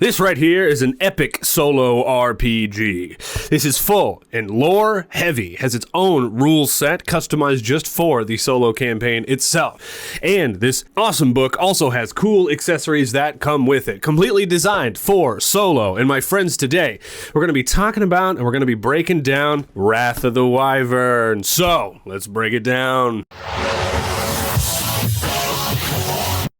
This right here is an epic solo RPG. This is full and lore heavy, has its own rule set customized just for the solo campaign itself. And this awesome book also has cool accessories that come with it, completely designed for solo. And my friends, today we're going to be talking about and we're going to be breaking down Wrath of the Wyvern. So let's break it down.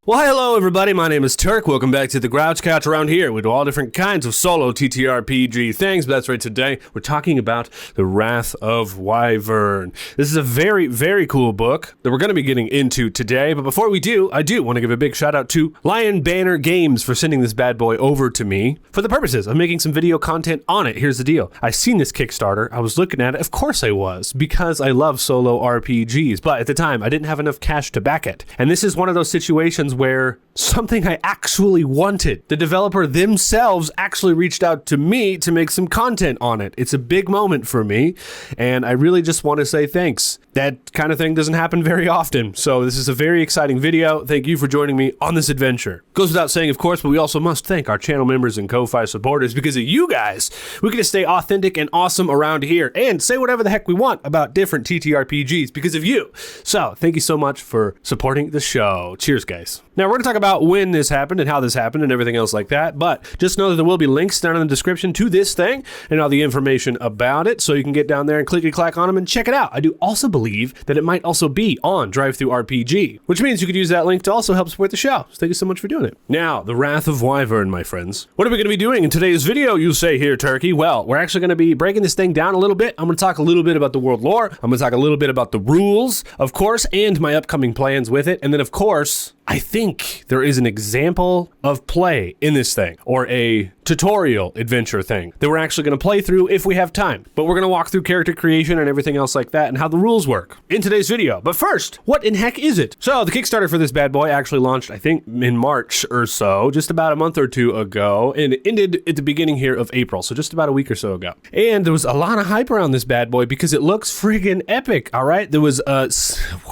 Well, hello everybody, my name is Turk. Welcome back to the Grouch Couch. Around here we do all different kinds of solo TTRPG things, but that's right, today we're talking about the Wrath of Wyvern. This is a very, very cool book that we're going to be getting into today, but before we do, I do want to give a big shout out to Lion Banner Games for sending this bad boy over to me for the purposes of making some video content on it. Here's the deal. I seen this Kickstarter, I was looking at it, of course I was, because I love solo RPGs, but at the time I didn't have enough cash to back it. And this is one of those situations where something I actually wanted. The developer themselves actually reached out to me to make some content on it. It's a big moment for me, and I really just want to say thanks. That kind of thing doesn't happen very often, so this is a very exciting video. Thank you for joining me on this adventure. Goes without saying, of course, but we also must thank our channel members and Ko-Fi supporters. Because of you guys, we get to stay authentic and awesome around here and say whatever the heck we want about different TTRPGs because of you. So thank you so much for supporting the show. Cheers, guys. Now, we're going to talk about when this happened and how this happened and everything else like that, but just know that there will be links down in the description to this thing and all the information about it, so you can get down there and clickety-clack on them and check it out. I do also believe that it might also be on DriveThruRPG, which means you could use that link to also help support the show. So thank you so much for doing it. Now, the Wrath of Wyvern, my friends. What are we going to be doing in today's video, you say here, Turkey? Well, we're actually going to be breaking this thing down a little bit. I'm going to talk a little bit about the world lore. I'm going to talk a little bit about the rules, of course, and my upcoming plans with it. And then, of course, I think there is an example of play in this thing, or a tutorial adventure thing that we're actually going to play through if we have time. But we're going to walk through character creation and everything else like that and how the rules work in today's video. But first, what in heck is it? So the Kickstarter for this bad boy actually launched, I think, in March or so, just about a month or two ago, and it ended at the beginning here of April, so just about a week or so ago. And there was a lot of hype around this bad boy because it looks friggin' epic, all right? There was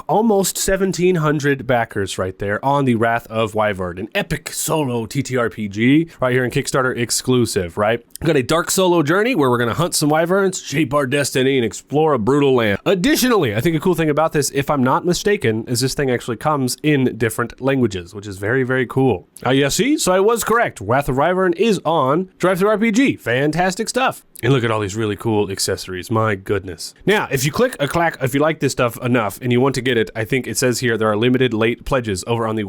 almost 1,700 backers right there on the Wrath of Wyvern, an epic solo TTRPG right here in Kickstarter exclusive, right? We've got a dark solo journey where we're going to hunt some wyverns, shape our destiny, and explore a brutal land. Additionally, I think a cool thing about this, if I'm not mistaken, is this thing actually comes in different languages, which is very, very cool. Yeah, see? So I was correct. Wrath of Wyvern is on DriveThruRPG. Fantastic stuff. And look at all these really cool accessories. My goodness. Now, if you click a clack, if you like this stuff enough and you want to get it, I think it says here there are limited late pledges over on the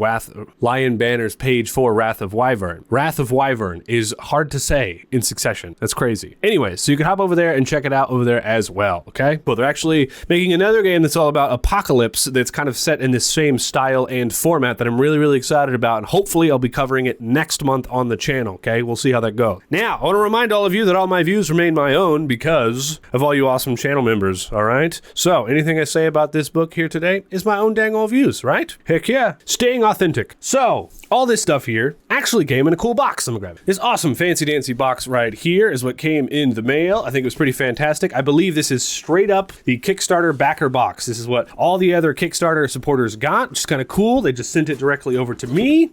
Lion Banners page for Wrath of Wyvern. Wrath of Wyvern is hard to say in succession. That's crazy. Anyway, so you can hop over there and check it out over there as well, okay? Well, they're actually making another game that's all about apocalypse that's kind of set in this same style and format that I'm really, really excited about, and hopefully I'll be covering it next month on the channel, okay? We'll see how that goes. Now, I want to remind all of you that all my views remain my own because of all you awesome channel members, all right? So anything I say about this book here today is my own dang old views, right? Heck yeah. Staying authentic. So all this stuff here actually came in a cool box. I'm gonna grab it. This awesome fancy dancy box right here is what came in the mail. I think it was pretty fantastic. I believe this is straight up the Kickstarter backer box. This is what all the other Kickstarter supporters got, which is kind of cool. They just sent it directly over to me.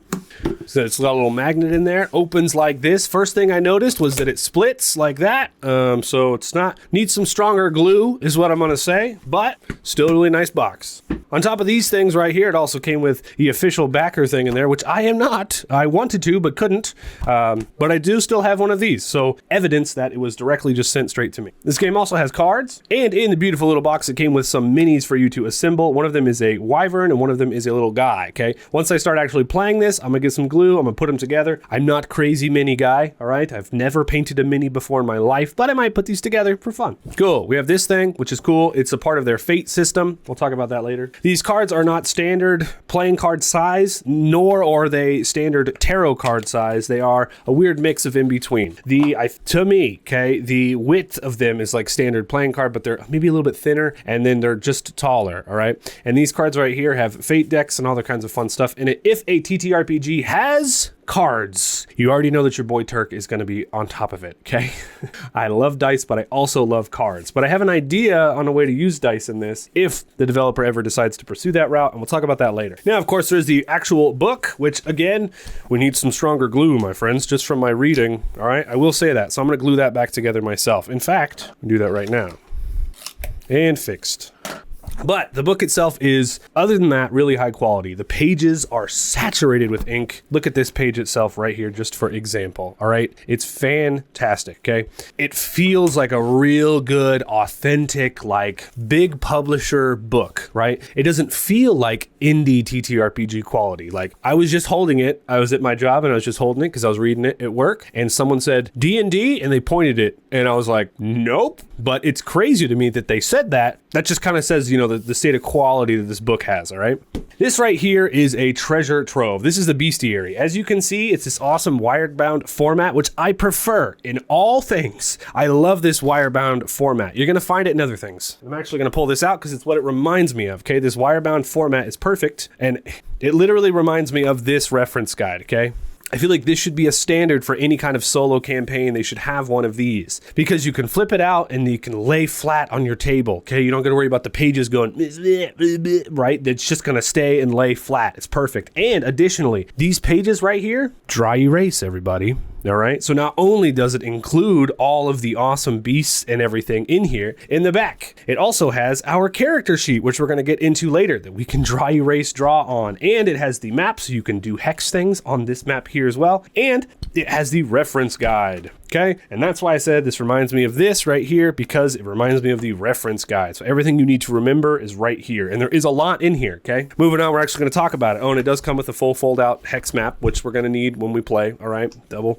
So it's got a little magnet in there, opens like this. First thing I noticed was that it splits like that. So it's not, needs some stronger glue is what I'm gonna say, but still a really nice box. On top of these things right here, it also came with the official backer thing in there, which I am not. I wanted to, but couldn't. But I do still have one of these, so evidence that it was directly just sent straight to me. This game also has cards, and in the beautiful little box, it came with some minis for you to assemble. One of them is a wyvern, and one of them is a little guy, okay? Once I start actually playing this, I'm gonna get some glue, I'm gonna put them together. I'm not crazy mini guy, all right? I've never painted a mini before in my life, but I might put these together for fun. Cool, we have this thing, which is cool. It's a part of their fate system. We'll talk about that later. These cards are not standard playing card size, nor are they standard tarot card size. They are a weird mix of in between. To me, okay, the width of them is like standard playing card, but they're maybe a little bit thinner, and then they're just taller, all right? And these cards right here have fate decks and all other kinds of fun stuff in it. If a TTRPG has cards. You already know that your boy Turk is going to be on top of it, okay? I love dice, but I also love cards. But I have an idea on a way to use dice in this if the developer ever decides to pursue that route, and we'll talk about that later. Now, of course, there's the actual book, which, again, we need some stronger glue, my friends, just from my reading, all right? I will say that, so I'm going to glue that back together myself. In fact, I'll do that right now. And fixed. But the book itself is, other than that, really high quality. The pages are saturated with ink. Look at this page itself right here, just for example, all right? It's fantastic, okay? It feels like a real good, authentic, like, big publisher book, right? It doesn't feel like indie TTRPG quality. Like, I was just holding it. I was at my job, and I was just holding it because I was reading it at work, and someone said, D&D, and they pointed it, and I was like, nope. But it's crazy to me that they said that. That just kind of says, you know, the state of quality that this book has, all right? This right here is a treasure trove. This is the bestiary. As you can see, it's this awesome wire-bound format, which I prefer in all things. I love this wire-bound format. You're going to find it in other things. I'm actually going to pull this out because it's what it reminds me of, okay? This wire-bound format is perfect, and it literally reminds me of this reference guide, okay? I feel like this should be a standard for any kind of solo campaign. They should have one of these because you can flip it out and you can lay flat on your table. Okay, you don't got to worry about the pages going right. It's just gonna stay and lay flat. It's perfect. And additionally, these pages right here, dry erase, everybody. All right, so not only does it include all of the awesome beasts and everything in here, in the back, it also has our character sheet, which we're going to get into later, that we can dry erase draw on. And it has the map, so you can do hex things on this map here as well. And it has the reference guide. Okay, and that's why I said this reminds me of this right here, because it reminds me of the reference guide. So everything you need to remember is right here, and there is a lot in here, okay? Moving on, we're actually going to talk about it. Oh, and it does come with a full fold-out hex map, which we're going to need when we play, all right?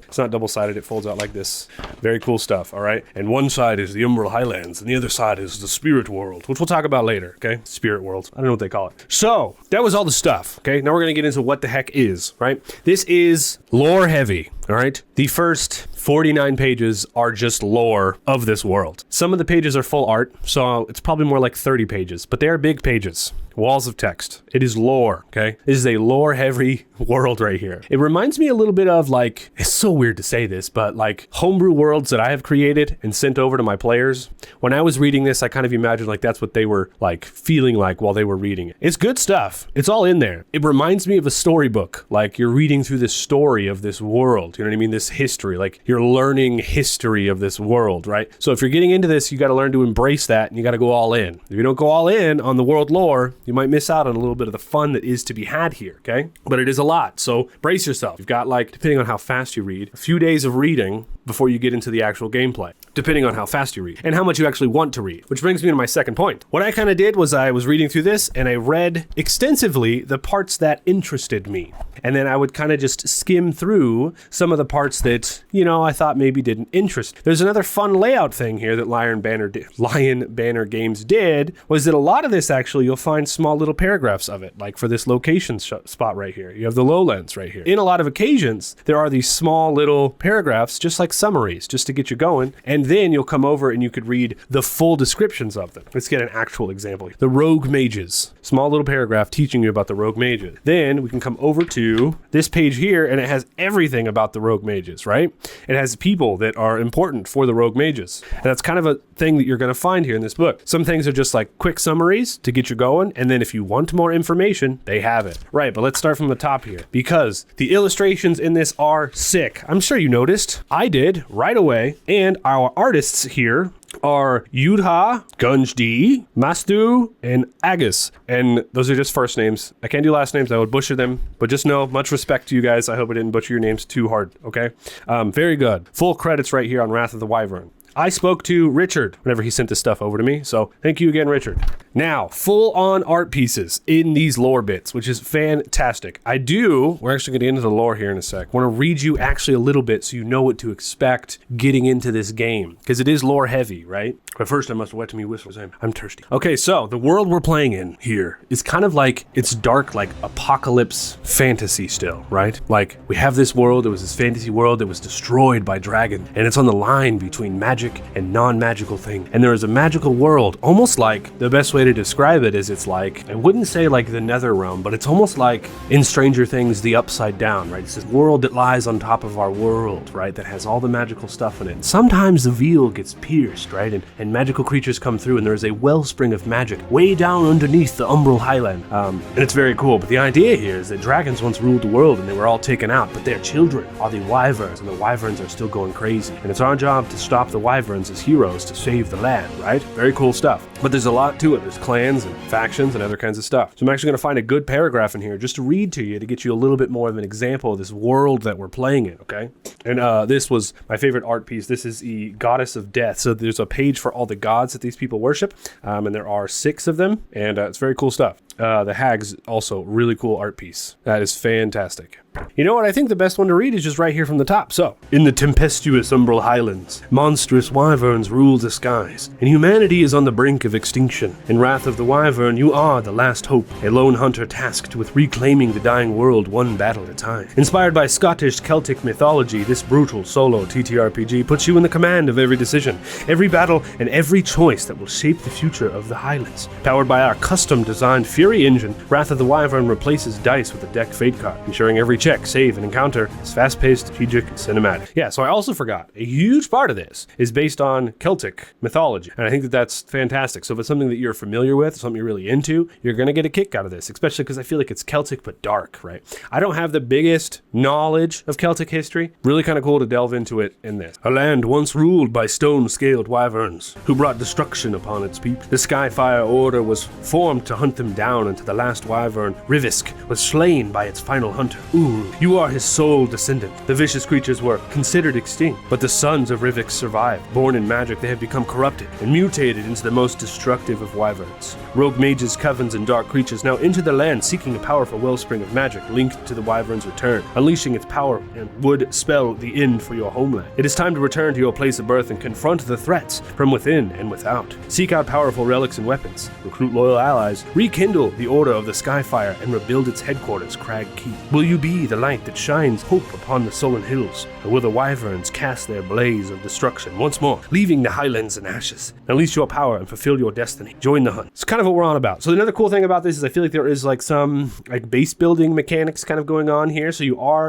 It's not double-sided, it folds out like this. Very cool stuff, all right? And one side is the Umbral Highlands, and the other side is the Spirit World, which we'll talk about later, okay? Spirit World, I don't know what they call it. So, that was all the stuff, okay? Now we're going to get into what the heck is, right? This is lore heavy, all right? The first 49 pages are just lore of this world. Some of the pages are full art, so it's probably more like 30 pages, but they are big pages. Walls of text. It is lore, okay? This is a lore-heavy world right here. It reminds me a little bit of, like, it's so weird to say this, but like homebrew worlds that I have created and sent over to my players. When I was reading this, I kind of imagined like that's what they were like feeling like while they were reading it. It's good stuff. It's all in there. It reminds me of a storybook. Like you're reading through the story of this world. You know what I mean? This history. Like you're learning history of this world, right? So if you're getting into this, you got to learn to embrace that and you got to go all in. If you don't go all in on the world lore, you might miss out on a little bit of the fun that is to be had here, okay? But it is a lot, so brace yourself. You've got, like, depending on how fast you read, a few days of reading before you get into the actual gameplay, depending on how fast you read and how much you actually want to read, which brings me to my second point. What I kind of did was I was reading through this and I read extensively the parts that interested me. And then I would kind of just skim through some of the parts that, you know, I thought maybe didn't interest. There's another fun layout thing here that Lion Banner Games did, was that a lot of this actually, you'll find small little paragraphs of it, like for this location spot right here. You have the lowlands right here. In a lot of occasions, there are these small little paragraphs, just like summaries, just to get you going. And then you'll come over and you could read the full descriptions of them. Let's get an actual example here. The rogue mages. Small little paragraph teaching you about the rogue mages. Then we can come over to this page here and it has everything about the rogue mages, right? It has people that are important for the rogue mages. And that's kind of a thing that you're going to find here in this book. Some things are just like quick summaries to get you going. And then if you want more information, they have it. Right, but let's start from the top here because the illustrations in this are sick. I'm sure you noticed. I did right away. And our artists here are Yudha, Gunjdi, Mastu, and Agus. And those are just first names. I can't do last names. I would butcher them. But just know, much respect to you guys. I hope I didn't butcher your names too hard, okay? Very good. Full credits right here on Wrath of the Wyvern. I spoke to Richard whenever he sent this stuff over to me, so thank you again, Richard. Now, full-on art pieces in these lore bits, which is fantastic. We're actually going to get into the lore here in a sec. I want to read you actually a little bit so you know what to expect getting into this game, because it is lore heavy, right? But first, I must wet me whistle. I'm thirsty. Okay, so the world we're playing in here is kind of like, it's dark, like apocalypse fantasy still, right? Like, we have this world, it was this fantasy world that was destroyed by dragon, and it's on the line between magic and non-magical thing. And there is a magical world, almost like the best way way to describe it is it's like, I wouldn't say like the nether realm, but it's almost like in Stranger Things, the upside down, right? It's this world that lies on top of our world, right? That has all the magical stuff in it. And sometimes the veil gets pierced, right? And magical creatures come through, and there is a wellspring of magic way down underneath the Umbral Highland. And it's very cool. But the idea here is that dragons once ruled the world and they were all taken out, but their children are the wyverns, and the wyverns are still going crazy. And it's our job to stop the wyverns as heroes to save the land, right? Very cool stuff. But there's a lot to it. There's clans and factions and other kinds of stuff. So I'm actually going to find a good paragraph in here just to read to you to get you a little bit more of an example of this world that we're playing in, okay? And this was my favorite art piece. This is the Goddess of Death. So there's a page for all the gods that these people worship, and there are 6 of them, and it's very cool stuff. The Hag's also really cool art piece. That is fantastic. You know what? I think the best one to read is just right here from the top. So, in the tempestuous Umbral Highlands, monstrous wyverns rule the skies, and humanity is on the brink of extinction. In Wrath of the Wyvern, you are the last hope, a lone hunter tasked with reclaiming the dying world one battle at a time. Inspired by Scottish Celtic mythology, this brutal solo TTRPG puts you in the command of every decision, every battle, and every choice that will shape the future of the Highlands. Powered by our custom-designed Fury engine, Wrath of the Wyvern replaces dice with a deck fate card, ensuring every check, save, and encounter is fast-paced, strategic, and cinematic. Yeah, so I also forgot, a huge part of this is based on Celtic mythology, and I think that that's fantastic. So if it's something that you're familiar with, something you're really into, you're going to get a kick out of this, especially because I feel like it's Celtic but dark, right? I don't have the biggest knowledge of Celtic history. Really kind of cool to delve into it in this. A land once ruled by stone-scaled wyverns, who brought destruction upon its people. The Skyfire Order was formed to hunt them down until the last wyvern, Rivisk, was slain by its final hunter, Ur. You are his sole descendant. The vicious creatures were considered extinct, but the sons of Rivik survived. Born in magic, they have become corrupted and mutated into the most destructive of wyverns. Rogue mages, covens, and dark creatures now enter the land seeking a powerful wellspring of magic linked to the wyvern's return. Unleashing its power and would spell the end for your homeland. It is time to return to your place of birth and confront the threats from within and without. Seek out powerful relics and weapons. Recruit loyal allies. Rekindle the Order of the Skyfire and rebuild its headquarters, Crag Keep. Will you be the light that shines hope upon the sullen hills, or will the wyverns cast their blaze of destruction once more, leaving the highlands in ashes? Unleash your power and fulfill your destiny. Join the hunt. It's kind of what we're on about. So another cool thing about this is I feel like there is like some like base building mechanics kind of going on here. So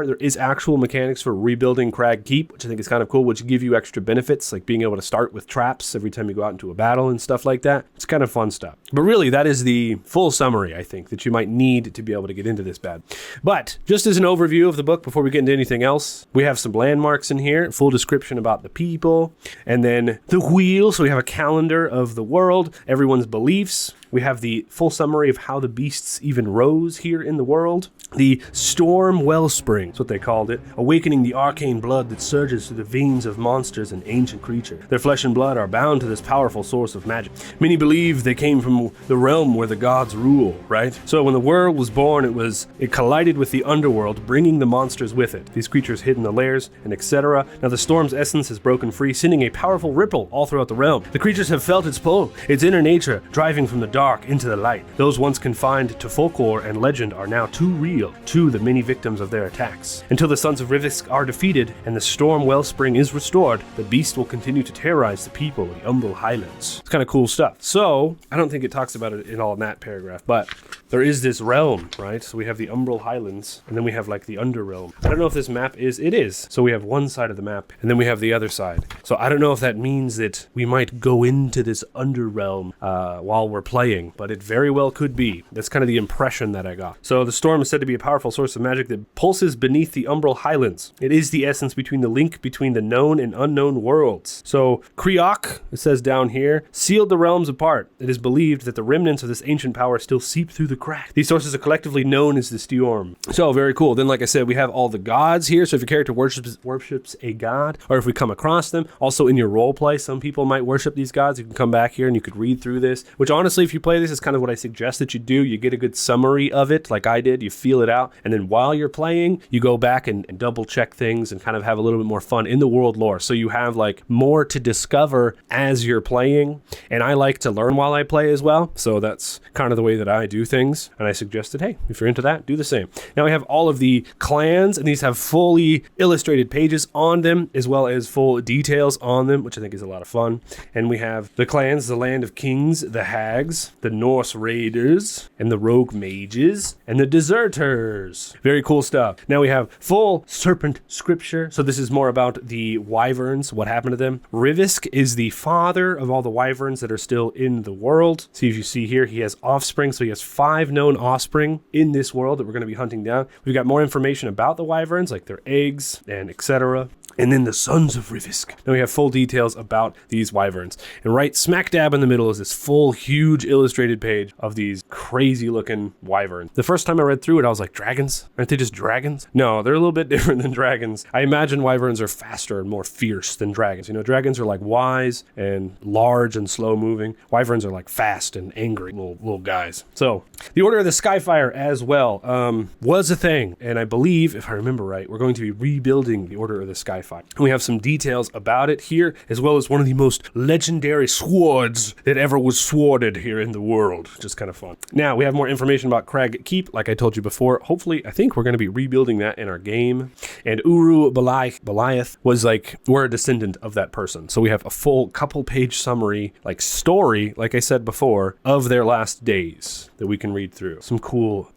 there is actual mechanics for rebuilding Crag Keep, which I think is kind of cool, which give you extra benefits, like being able to start with traps every time you go out into a battle and stuff like that. It's kind of fun stuff. But really, that is the full summary, I think, that you might need to be able to get into this bad. But just as an overview of the book before we get into anything else, we have some landmarks in here, full description about the people, and then the wheel. So we have a calendar of the world, everyone's beliefs. We have the full summary of how the beasts even rose here in the world. The Storm Wellspring, that's what they called it, awakening the arcane blood that surges through the veins of monsters and ancient creatures. Their flesh and blood are bound to this powerful source of magic. Many believe they came from the realm where the gods rule, right? So when the world was born, it collided with the underworld, bringing the monsters with it. These creatures hid in the lairs and etc. Now the storm's essence has broken free, sending a powerful ripple all throughout the realm. The creatures have felt its pull, its inner nature driving from the dark into the light. Those once confined to folklore and legend are now too real to the many victims of their attacks. Until the sons of Rivisk are defeated and the storm wellspring is restored, the beast will continue to terrorize the people of the Umbral Highlands. It's kind of cool stuff. So, I don't think it talks about it in all in that paragraph, but there is this realm, right? So we have the Umbral Highlands, and then we have like the Underrealm. I don't know if this map it is. So we have one side of the map, and then we have the other side. So I don't know if that means that we might go into this Underrealm while we're playing, but it very well could be. That's kind of the impression that I got. So the storm is said to be a powerful source of magic that pulses beneath the Umbral Highlands. It is the essence between the link between the known and unknown worlds. So Kriok, it says down here, sealed the realms apart. It is believed that the remnants of this ancient power still seep through the crack. These sources are collectively known as the Storm. So very cool. Then like I said, we have all the gods here. So if your character worships a god, or if we come across them, also in your role play, some people might worship these gods. You can come back here and you could read through this, which honestly, if you play this, is kind of what I suggest that you do. You get a good summary of it, like I did. You feel it out, and then while you're playing, you go back and double check things and kind of have a little bit more fun in the world lore. So you have like more to discover as you're playing, and I like to learn while I play as well. So that's kind of the way that I do things. Kings, and I suggested, hey, if you're into that, do the same. Now we have all of the clans, and these have fully illustrated pages on them, as well as full details on them, which I think is a lot of fun. And we have the clans, the Land of Kings, the Hags, the Norse Raiders, and the Rogue Mages, and the Deserters. Very cool stuff. Now we have full serpent scripture. So this is more about the wyverns, what happened to them. Rivisk is the father of all the wyverns that are still in the world. See, if you see here, he has offspring. So he has 5 known offspring in this world that we're going to be hunting down. We've got more information about the wyverns, like their eggs and etc. And then the sons of Rivisk. Now we have full details about these wyverns. And right smack dab in the middle is this full, huge illustrated page of these crazy looking wyverns. The first time I read through it, I was like, dragons? Aren't they just dragons? No, they're a little bit different than dragons. I imagine wyverns are faster and more fierce than dragons. You know, dragons are like wise and large and slow moving. Wyverns are like fast and angry little guys. So the Order of the Skyfire as well was a thing. And I believe, if I remember right, we're going to be rebuilding the Order of the Skyfire. And we have some details about it here, as well as one of the most legendary swords that ever was sworded here in the world. Just kind of fun. Now, we have more information about Crag Keep, like I told you before. Hopefully, I think we're going to be rebuilding that in our game. And Uru Beliath was like, we're a descendant of that person. So we have a full couple-page summary, like story, like I said before, of their last days that we can read through. Some cool,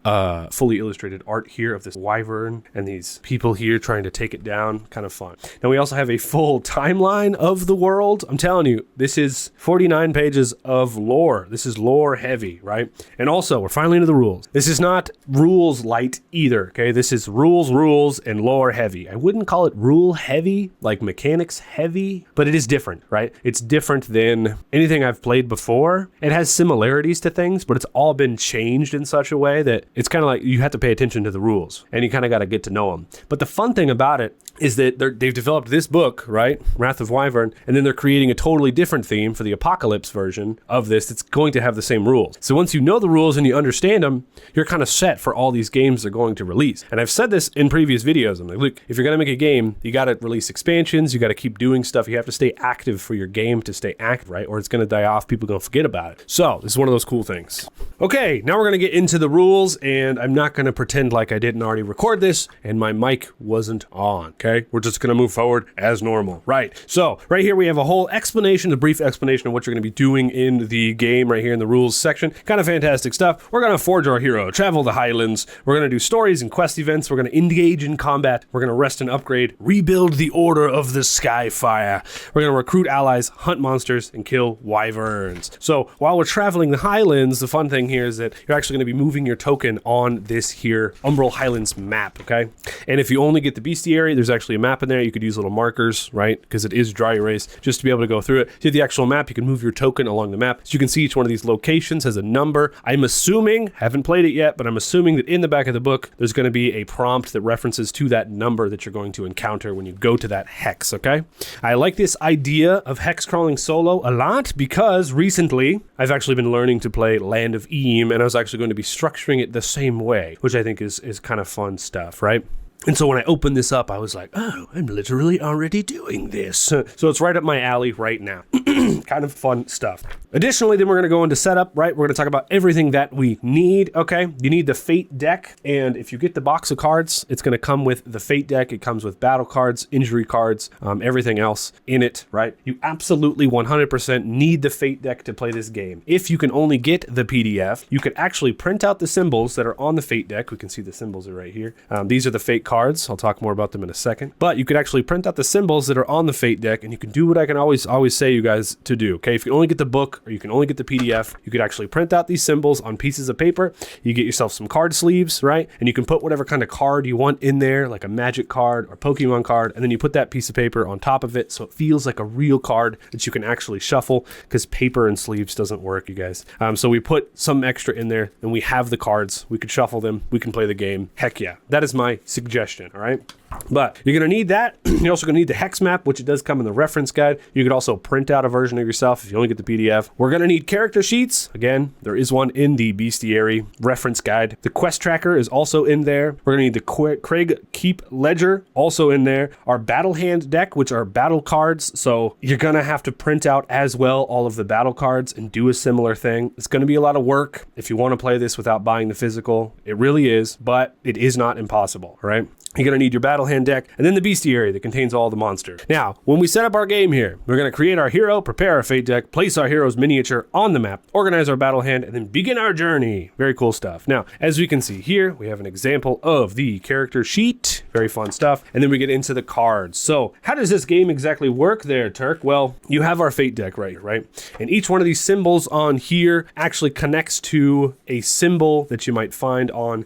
fully illustrated art here of this wyvern and these people here trying to take it down. Kind of fun. Now we also have a full timeline of the world. I'm telling you, this is 49 pages of lore. This is lore heavy, right? And also, we're finally into the rules. This is not rules light either, okay? This is rules, and lore heavy. I wouldn't call it rule heavy, like mechanics heavy, but it is different, right? It's different than anything I've played before. It has similarities to things, but it's all been changed in such a way that it's kind of like you have to pay attention to the rules, and you kind of got to get to know them. But the fun thing about it is that they've developed this book, right? Wrath of Wyvern, and then they're creating a totally different theme for the Apocalypse version of this that's going to have the same rules. So once you know the rules and you understand them, you're kind of set for all these games they're going to release. And I've said this in previous videos. I'm like, look, if you're going to make a game, you got to release expansions, you got to keep doing stuff, you have to stay active for your game to stay active, right? Or it's going to die off, people are going to forget about it. So this is one of those cool things. Okay, now we're going to get into the rules, and I'm not going to pretend like I didn't already record this and my mic wasn't on, okay? We're just going to move forward as normal. Right. So right here we have a whole explanation, a brief explanation of what you're going to be doing in the game right here in the rules section. Kind of fantastic stuff. We're going to forge our hero, travel the Highlands. We're going to do stories and quest events. We're going to engage in combat. We're going to rest and upgrade, rebuild the Order of the Skyfire. We're going to recruit allies, hunt monsters, and kill wyverns. So while we're traveling the Highlands, the fun thing here is that you're actually going to be moving your token on this here Umbral Highlands map, okay? And if you only get the bestiary, there's actually a map in there. You could use little markers, right? Because it is dry erase, just to be able to go through it. To the actual map, you can move your token along the map. So you can see each one of these locations has a number. I'm assuming, haven't played it yet, but I'm assuming that in the back of the book, there's going to be a prompt that references to that number that you're going to encounter when you go to that hex, okay? I like this idea of hex crawling solo a lot because recently I've actually been learning to play Land of Eam, and I was actually going to be structuring it the same way, which I think is kind of fun stuff, right? And so when I opened this up, I was like, oh, I'm literally already doing this. So it's right up my alley right now. Kind of fun stuff. Additionally, then we're going to go into setup, right? We're going to talk about everything that we need, okay? You need the Fate deck, and if you get the box of cards, it's going to come with the Fate deck. It comes with battle cards, injury cards, everything else in it, right? You absolutely 100% need the Fate deck to play this game. If you can only get the PDF, you could actually print out the symbols that are on the Fate deck. We can see the symbols are right here. These are the Fate cards. I'll talk more about them in a second. But you could actually print out the symbols that are on the Fate deck, and you can do what I can always say you guys to do, okay? If you only get the book or you can only get the PDF, you could actually print out these symbols on pieces of paper. You get yourself some card sleeves, right? And you can put whatever kind of card you want in there, like a magic card or Pokemon card, and then you put that piece of paper on top of it so it feels like a real card that you can actually shuffle, because paper and sleeves doesn't work, you guys. So we put some extra in there, and we have the cards. We could shuffle them. We can play the game. Heck yeah. That is my suggestion, all right? But you're going to need that. You're also going to need the hex map, which it does come in the reference guide. You could also print out a version of yourself if you only get the PDF. We're going to need character sheets. Again, there is one in the bestiary reference guide. The quest tracker is also in there. We're going to need the Craig Keep Ledger, also in there. Our battle hand deck, which are battle cards. So you're going to have to print out as well all of the battle cards and do a similar thing. It's going to be a lot of work if you want to play this without buying the physical. It really is, but it is not impossible, all right? You're going to need your battle hand deck and then the bestiary that contains all the monsters. Now, when we set up our game here, we're going to create our hero, prepare our fate deck, place our hero's miniature on the map, organize our battle hand, and then begin our journey. Very cool stuff. Now, as we can see here, we have an example of the character sheet. Very fun stuff. And then we get into the cards. So how does this game exactly work there, Turk? Well, you have our fate deck right here, right? And each one of these symbols on here actually connects to a symbol that you might find on,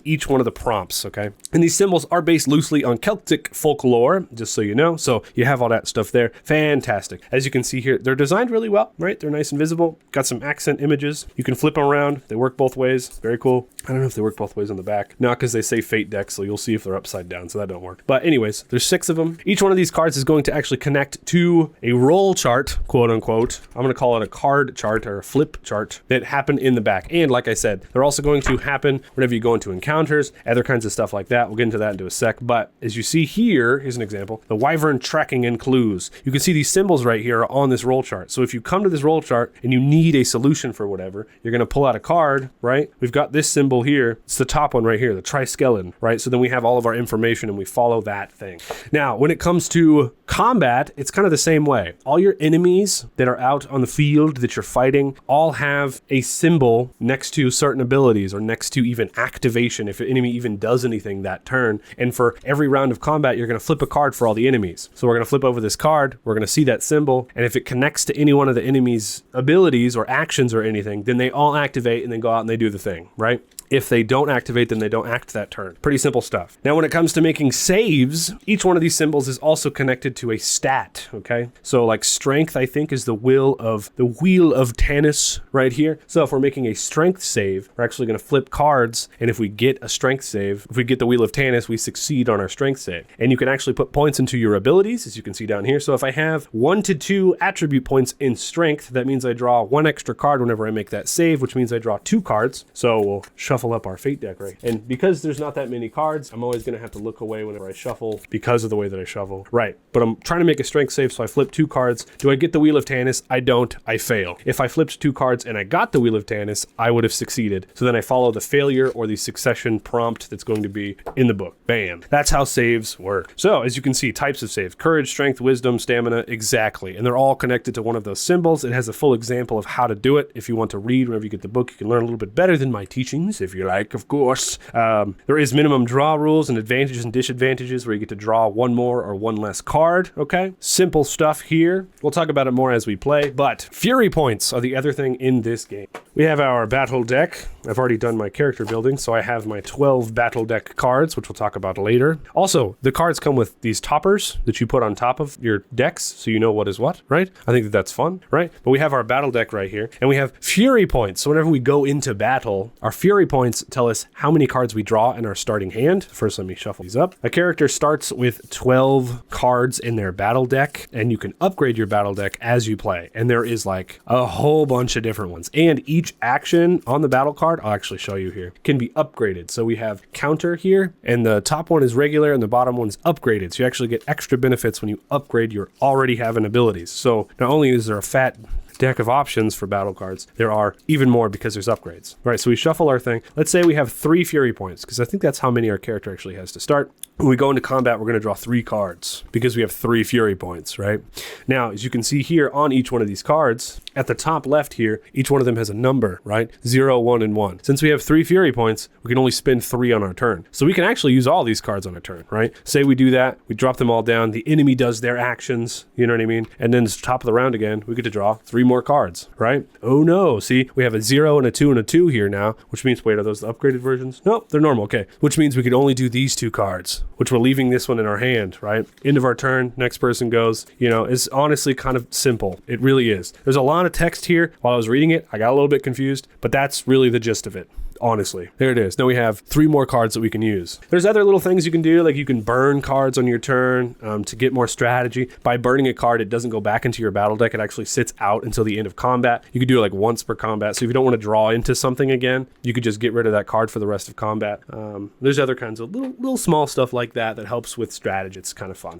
each one of the prompts, okay? And these symbols are based loosely on Celtic folklore, just so you know. So you have all that stuff there. Fantastic. As you can see here, they're designed really well, right? They're nice and visible. Got some accent images. You can flip them around. They work both ways. Very cool. I don't know if they work both ways on the back. Not because they say fate deck, so you'll see if they're upside down, so that don't work. But anyways, there's 6 of them. Each one of these cards is going to actually connect to a roll chart, quote unquote. I'm going to call it a card chart or a flip chart that happen in the back. And like I said, they're also going to happen whenever you go into encounters, other kinds of stuff like that. We'll get into that into a sec. But as you see here, here's an example, the Wyvern tracking and clues. You can see these symbols right here on this roll chart. So if you come to this roll chart and you need a solution for whatever, you're going to pull out a card, right? We've got this symbol here. It's the top one right here, the triskeleton, right? So then we have all of our information and we follow that thing. Now, when it comes to combat, it's kind of the same way. All your enemies that are out on the field that you're fighting all have a symbol next to certain abilities or next to even activation if an enemy even does anything that turn. And for every round of combat, you're going to flip a card for all the enemies. So we're going to flip over this card, we're going to see that symbol, and if it connects to any one of the enemy's abilities or actions or anything, then they all activate and then go out and they do the thing, right? If they don't activate, then they don't act that turn. Pretty simple stuff. Now, when it comes to making saves, each one of these symbols is also connected to a stat, okay? So like strength, I think, is the wheel of Tanis right here. So if we're making a strength save, we're actually going to flip cards, and if we get a strength save, if we get the wheel of Tanis, we succeed on our strength save. And you can actually put points into your abilities, as you can see down here. So if I have 1 to 2 attribute points in strength, that means I draw 1 extra card whenever I make that save, which means I draw 2 cards. So we'll shuffle up our fate deck, right? And because there's not that many cards, I'm always going to have to look away whenever I shuffle because of the way that I shuffle. Right. But I'm trying to make a strength save, so I flip 2 cards. Do I get the Wheel of Tanis? I don't. I fail. If I flipped 2 cards and I got the Wheel of Tanis, I would have succeeded. So then I follow the failure or the succession prompt that's going to be in the book. Bam. That's how saves work. So as you can see, types of saves: courage, strength, wisdom, stamina, exactly. And they're all connected to one of those symbols. It has a full example of how to do it. If you want to read whenever you get the book, you can learn a little bit better than my teachings, if you like, of course. There is minimum draw rules and advantages and disadvantages where you get to draw 1 more or 1 less card, okay? Simple stuff here. We'll talk about it more as we play, but Fury points are the other thing in this game. We have our battle deck. I've already done my character building, so I have my 12 battle deck cards, which we'll talk about later. Also, the cards come with these toppers that you put on top of your decks, so you know what is what, right? I think that's fun, right? But we have our battle deck right here, and we have Fury points. So whenever we go into battle, our Fury points tell us how many cards we draw in our starting hand. First, let me shuffle these up. A character starts with 12 cards in their battle deck, and you can upgrade your battle deck as you play. And there is like a whole bunch of different ones. And each action on the battle card, I'll actually show you here, can be upgraded. So we have counter here, and the top one is regular, and the bottom one's upgraded. So you actually get extra benefits when you upgrade your already having abilities. So not only is there a fat deck of options for battle cards, there are even more because there's upgrades. All right, so we shuffle our thing. Let's say we have 3 Fury points, because I think that's how many our character actually has to start. When we go into combat, we're going to draw 3 cards because we have 3 Fury points, right? Now, as you can see here on each one of these cards, at the top left here, each one of them has a number, right? 0, 1, and 1. Since we have 3 Fury points, we can only spend 3 on our turn. So we can actually use all these cards on a turn, right? Say we do that, we drop them all down, the enemy does their actions, you know what I mean? And then it's top of the round again, we get to draw 3 more cards, right? Oh no, see, we have a 0 and a 2 and a 2 here now, which means, wait, are those the upgraded versions? Nope, they're normal, okay. Which means we can only do these 2 cards, which we're leaving this one in our hand, right? End of our turn, next person goes. You know, it's honestly kind of simple. It really is. There's a lot of text here. While I was reading it, I got a little bit confused, but that's really the gist of it. honestly. There it is. Now we have 3 more cards that we can use. There's other little things you can do, like you can burn cards on your turn to get more strategy. By burning a card, it doesn't go back into your battle deck. It actually sits out until the end of combat. You could do it like once per combat. So if you don't want to draw into something again, you could just get rid of that card for the rest of combat. There's other kinds of little small stuff like that helps with strategy. It's kind of fun.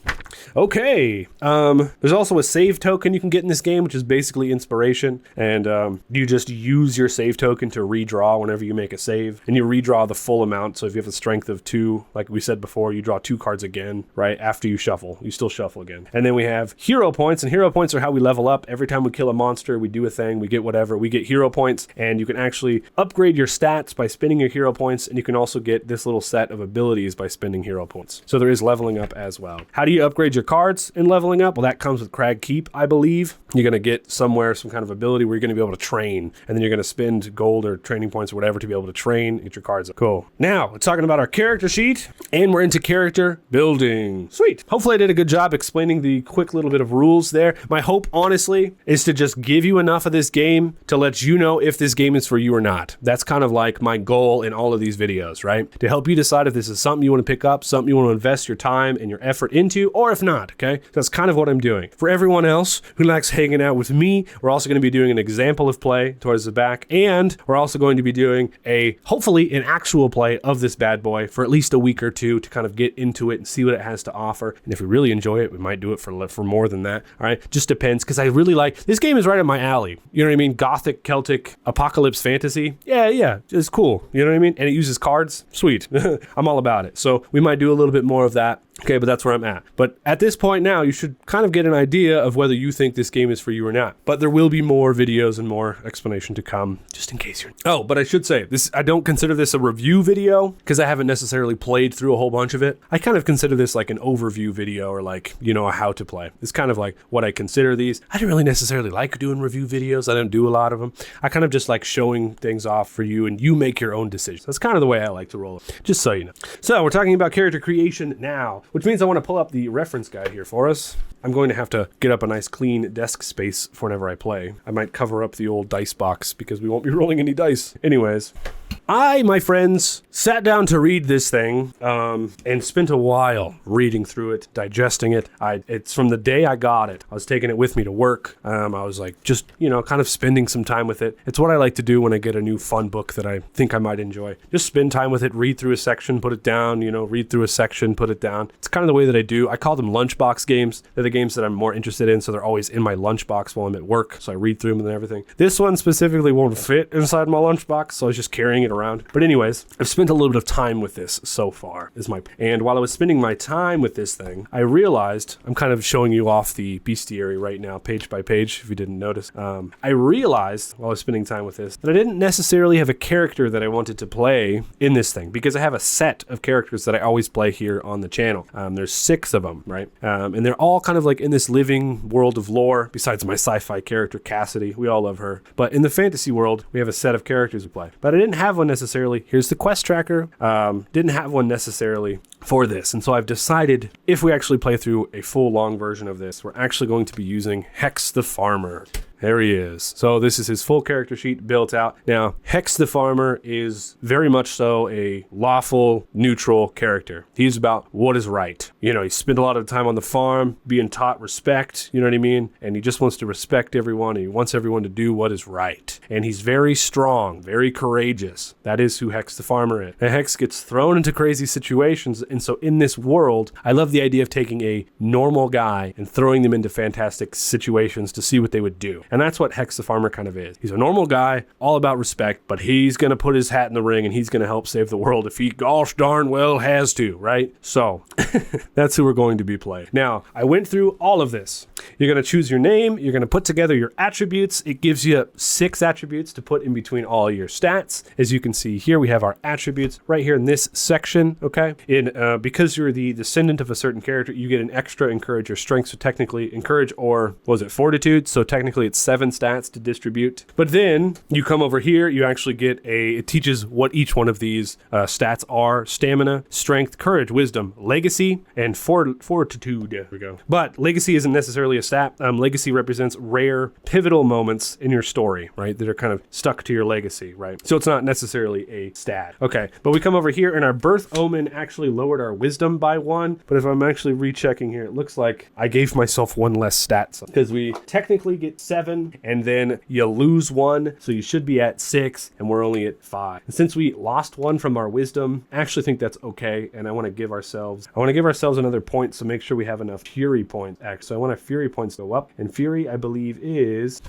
Okay. There's also a save token you can get in this game, which is basically inspiration. And you just use your save token to redraw whenever you make a save. And you redraw the full amount. So if you have a strength of 2, like we said before, you draw 2 cards again, right? After you shuffle. You still shuffle again. And then we have hero points. And hero points are how we level up. Every time we kill a monster, we do a thing, we get whatever. We get hero points. And you can actually upgrade your stats by spending your hero points. And you can also get this little set of abilities by spending hero points. So there is leveling up as well. How do you upgrade your cards in leveling up? Well, that comes with Crag Keep, I believe. You're going to get somewhere some kind of ability where you're going to be able to train. And then you're going to spend gold or training points or whatever to be able to train, get your cards up. Cool. Now, we're talking about our character sheet. And we're into character building. Sweet. Hopefully I did a good job explaining the quick little bit of rules there. My hope, honestly, is to just give you enough of this game to let you know if this game is for you or not. That's kind of like my goal in all of these videos, right? To help you decide if this is something you want to pick up, something you want to invest your time and your effort into, or if not, okay? That's kind of what I'm doing. For everyone else who likes hanging out with me, we're also going to be doing an example of play towards the back, and we're also going to be doing hopefully an actual play of this bad boy for at least a week or 2 to kind of get into it and see what it has to offer. And if we really enjoy it, we might do it for more than that, all right? Just depends, because I really like, this game is right up my alley. You know what I mean? Gothic, Celtic, apocalypse fantasy. Yeah, it's cool. You know what I mean? And it uses cards. Sweet. I'm all about it. So we might do a little bit more of that. Okay, but that's where I'm at. But at this point now, you should kind of get an idea of whether you think this game is for you or not. But there will be more videos and more explanation to come, just in case you're... Oh, but I should say, I don't consider this a review video, because I haven't necessarily played through a whole bunch of it. I kind of consider this like an overview video, or like, you know, a how to play. It's kind of like what I consider these. I don't really necessarily like doing review videos. I don't do a lot of them. I kind of just like showing things off for you, and you make your own decisions. That's kind of the way I like to roll it, just so you know. So we're talking about character creation now, which means I want to pull up the reference guide here for us. I'm going to have to get up a nice clean desk space for whenever I play. I might cover up the old dice box because we won't be rolling any dice. Anyways, I, my friends, sat down to read this thing and spent a while reading through it, digesting it. It's from the day I got it. I was taking it with me to work. I was like, just, you know, kind of spending some time with it. It's what I like to do when I get a new fun book that I think I might enjoy. Just spend time with it, read through a section, put it down, you know, read through a section, put it down. It's kind of the way that I do. I call them lunchbox games. They're the games that I'm more interested in, so they're always in my lunchbox while I'm at work, so I read through them and everything. This one specifically won't fit inside my lunchbox, so I was just carrying it around. But anyways, I've spent a little bit of time with this so far, and while I was spending my time with this thing, I realized, I'm kind of showing you off the bestiary right now, page by page, if you didn't notice. I realized while I was spending time with this that I didn't necessarily have a character that I wanted to play in this thing, because I have a set of characters that I always play here on the channel. There's 6 of them, right? And they're all kind of like in this living world of lore, besides my sci-fi character Cassidy. We all love her. But in the fantasy world, we have a set of characters we play. But I didn't have one necessarily. Here's the quest tracker. Didn't have one necessarily for this. And so I've decided, if we actually play through a full long version of this, we're actually going to be using Hex the Farmer. There he is. So this is his full character sheet built out. Now, Hex the Farmer is very much so a lawful, neutral character. He's about what is right. You know, he spent a lot of time on the farm, being taught respect, you know what I mean? And he just wants to respect everyone, and he wants everyone to do what is right. And he's very strong, very courageous. That is who Hex the Farmer is. And Hex gets thrown into crazy situations, and so in this world, I love the idea of taking a normal guy and throwing them into fantastic situations to see what they would do. And that's what Hex the Farmer kind of is. He's a normal guy, all about respect, but he's going to put his hat in the ring and he's going to help save the world if he gosh darn well has to, right? So that's who we're going to be playing. Now, I went through all of this. You're going to choose your name. You're going to put together your attributes. It gives you 6 attributes to put in between all your stats. As you can see here, we have our attributes right here in this section, okay? In because you're the descendant of a certain character, you get an extra encourage or strength. So technically encourage, or was it fortitude? So technically it's 7 stats to distribute. But then you come over here, you actually get it teaches what each one of these stats are: stamina, strength, courage, wisdom, legacy, and fortitude. There we go. But legacy isn't necessarily a stat. Legacy represents rare, pivotal moments in your story, right? That are kind of stuck to your legacy, right? So it's not necessarily a stat. Okay, but we come over here and our birth omen actually lowered our wisdom by 1. But if I'm actually rechecking here, it looks like I gave myself 1 less stat, because we technically get 7 and then you lose 1. So you should be at 6 and we're only at 5. And since we lost 1 from our wisdom, I actually think that's okay. And I want to give ourselves another point. So make sure we have enough fury points. Actually, so I want our fury points to go up. And fury, I believe, is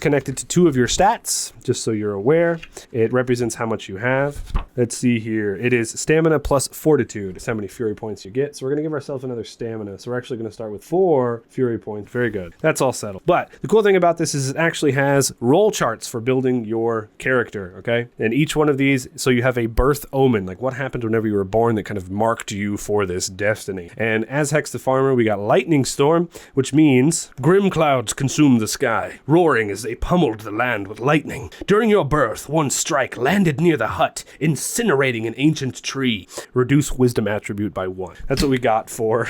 connected to 2 of your stats, just so you're aware. It represents how much you have. Let's see here. It is stamina plus fortitude. That's how many fury points you get. So we're going to give ourselves another stamina. So we're actually going to start with 4 fury points. Very good. That's all settled. But the cool thing about this is it actually has roll charts for building your character, okay? And each one of these, so you have a birth omen, like what happened whenever you were born that kind of marked you for this destiny. And as Hex the Farmer, we got lightning storm, which means grim clouds consume the sky, roaring as they pummeled the land with lightning. During your birth, 1 strike landed near the hut, incinerating an ancient tree. Reduce wisdom attribute by 1. That's what we got for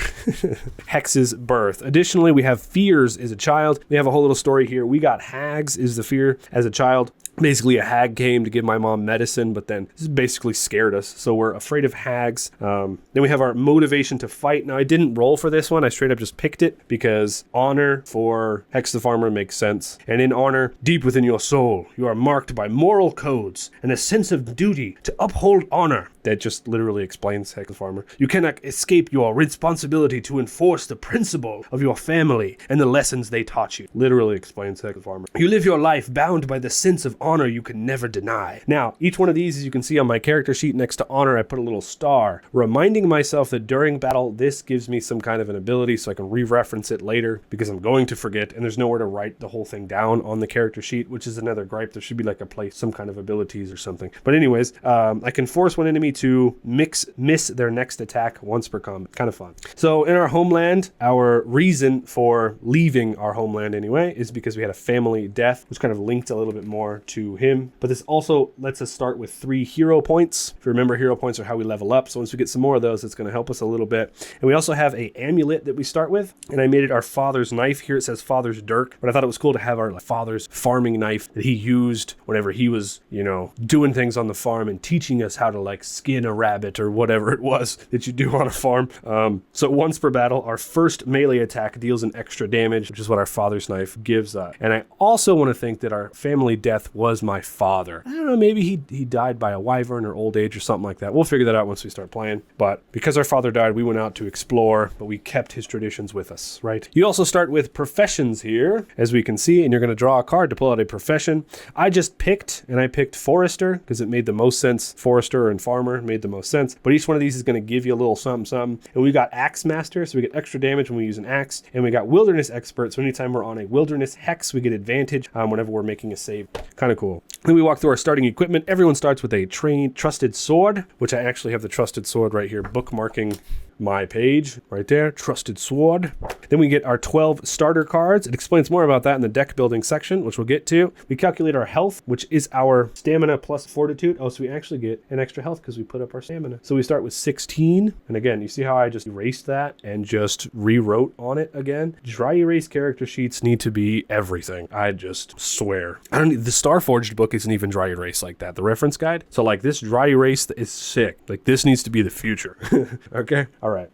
Hex's birth. Additionally, we have fears as a child. We have a whole little story here. We got hags is the fear as a child. Basically, a hag came to give my mom medicine, but then this basically scared us. So we're afraid of hags. Then we have our motivation to fight. Now, I didn't roll for this one. I straight up just picked it because honor for Hex the Farmer makes sense. And in honor, deep within your soul, you are marked by moral codes and a sense of duty to uphold honor. That just literally explains Hex the Farmer. You cannot escape your responsibility to enforce the principle of your family and the lessons they taught you. Literally explains Hex the Farmer. You live your life bound by the sense of honor you can never deny. Now, each one of these, as you can see on my character sheet next to honor, I put a little star, reminding myself that during battle, this gives me some kind of an ability so I can re-reference it later, because I'm going to forget, and there's nowhere to write the whole thing down on the character sheet, which is another gripe. There should be like a place, some kind of abilities or something. But anyways, I can force one enemy to miss their next attack once per combat. Kind of fun. So in our homeland, our reason for leaving our homeland anyway is because we had a family death, which kind of linked a little bit more to him. But this also lets us start with 3 hero points. If you remember, hero points are how we level up. So once we get some more of those, it's going to help us a little bit. And we also have a amulet that we start with. And I made it our father's knife. Here it says father's dirk. But I thought it was cool to have our father's farming knife that he used whenever he was, doing things on the farm and teaching us how to skin a rabbit or whatever it was that you do on a farm. So once per battle, our first melee attack deals an extra damage, which is what our father's knife gives us. And I also want to think that our family death was my father. I don't know, maybe he died by a wyvern or old age or something like that. We'll figure that out once we start playing. But because our father died, we went out to explore, but we kept his traditions with us, right? You also start with professions here, as we can see, and you're going to draw a card to pull out a profession. I picked forester because it made the most sense. Forester and farmer made the most sense. But each one of these is going to give you a little something. And we got axe master, so we get extra damage when we use an axe. And we got wilderness expert, so anytime we're on a wilderness hex, we get advantage whenever we're making a save. Kind of cool. Then we walk through our starting equipment. Everyone starts with a trusted sword, which I actually have the trusted sword right here, bookmarking my page right there, trusted sword. Then we get our 12 starter cards. It explains more about that in the deck building section, which we'll get to. We calculate our health, which is our stamina plus fortitude. Oh, so we actually get an extra health because we put up our stamina. So we start with 16. And again, you see how I just erased that and just rewrote on it again? Dry erase character sheets need to be everything. I just swear. The Starforged book isn't even dry erase like that. The reference guide. So this dry erase is sick. This needs to be the future. Okay? All right.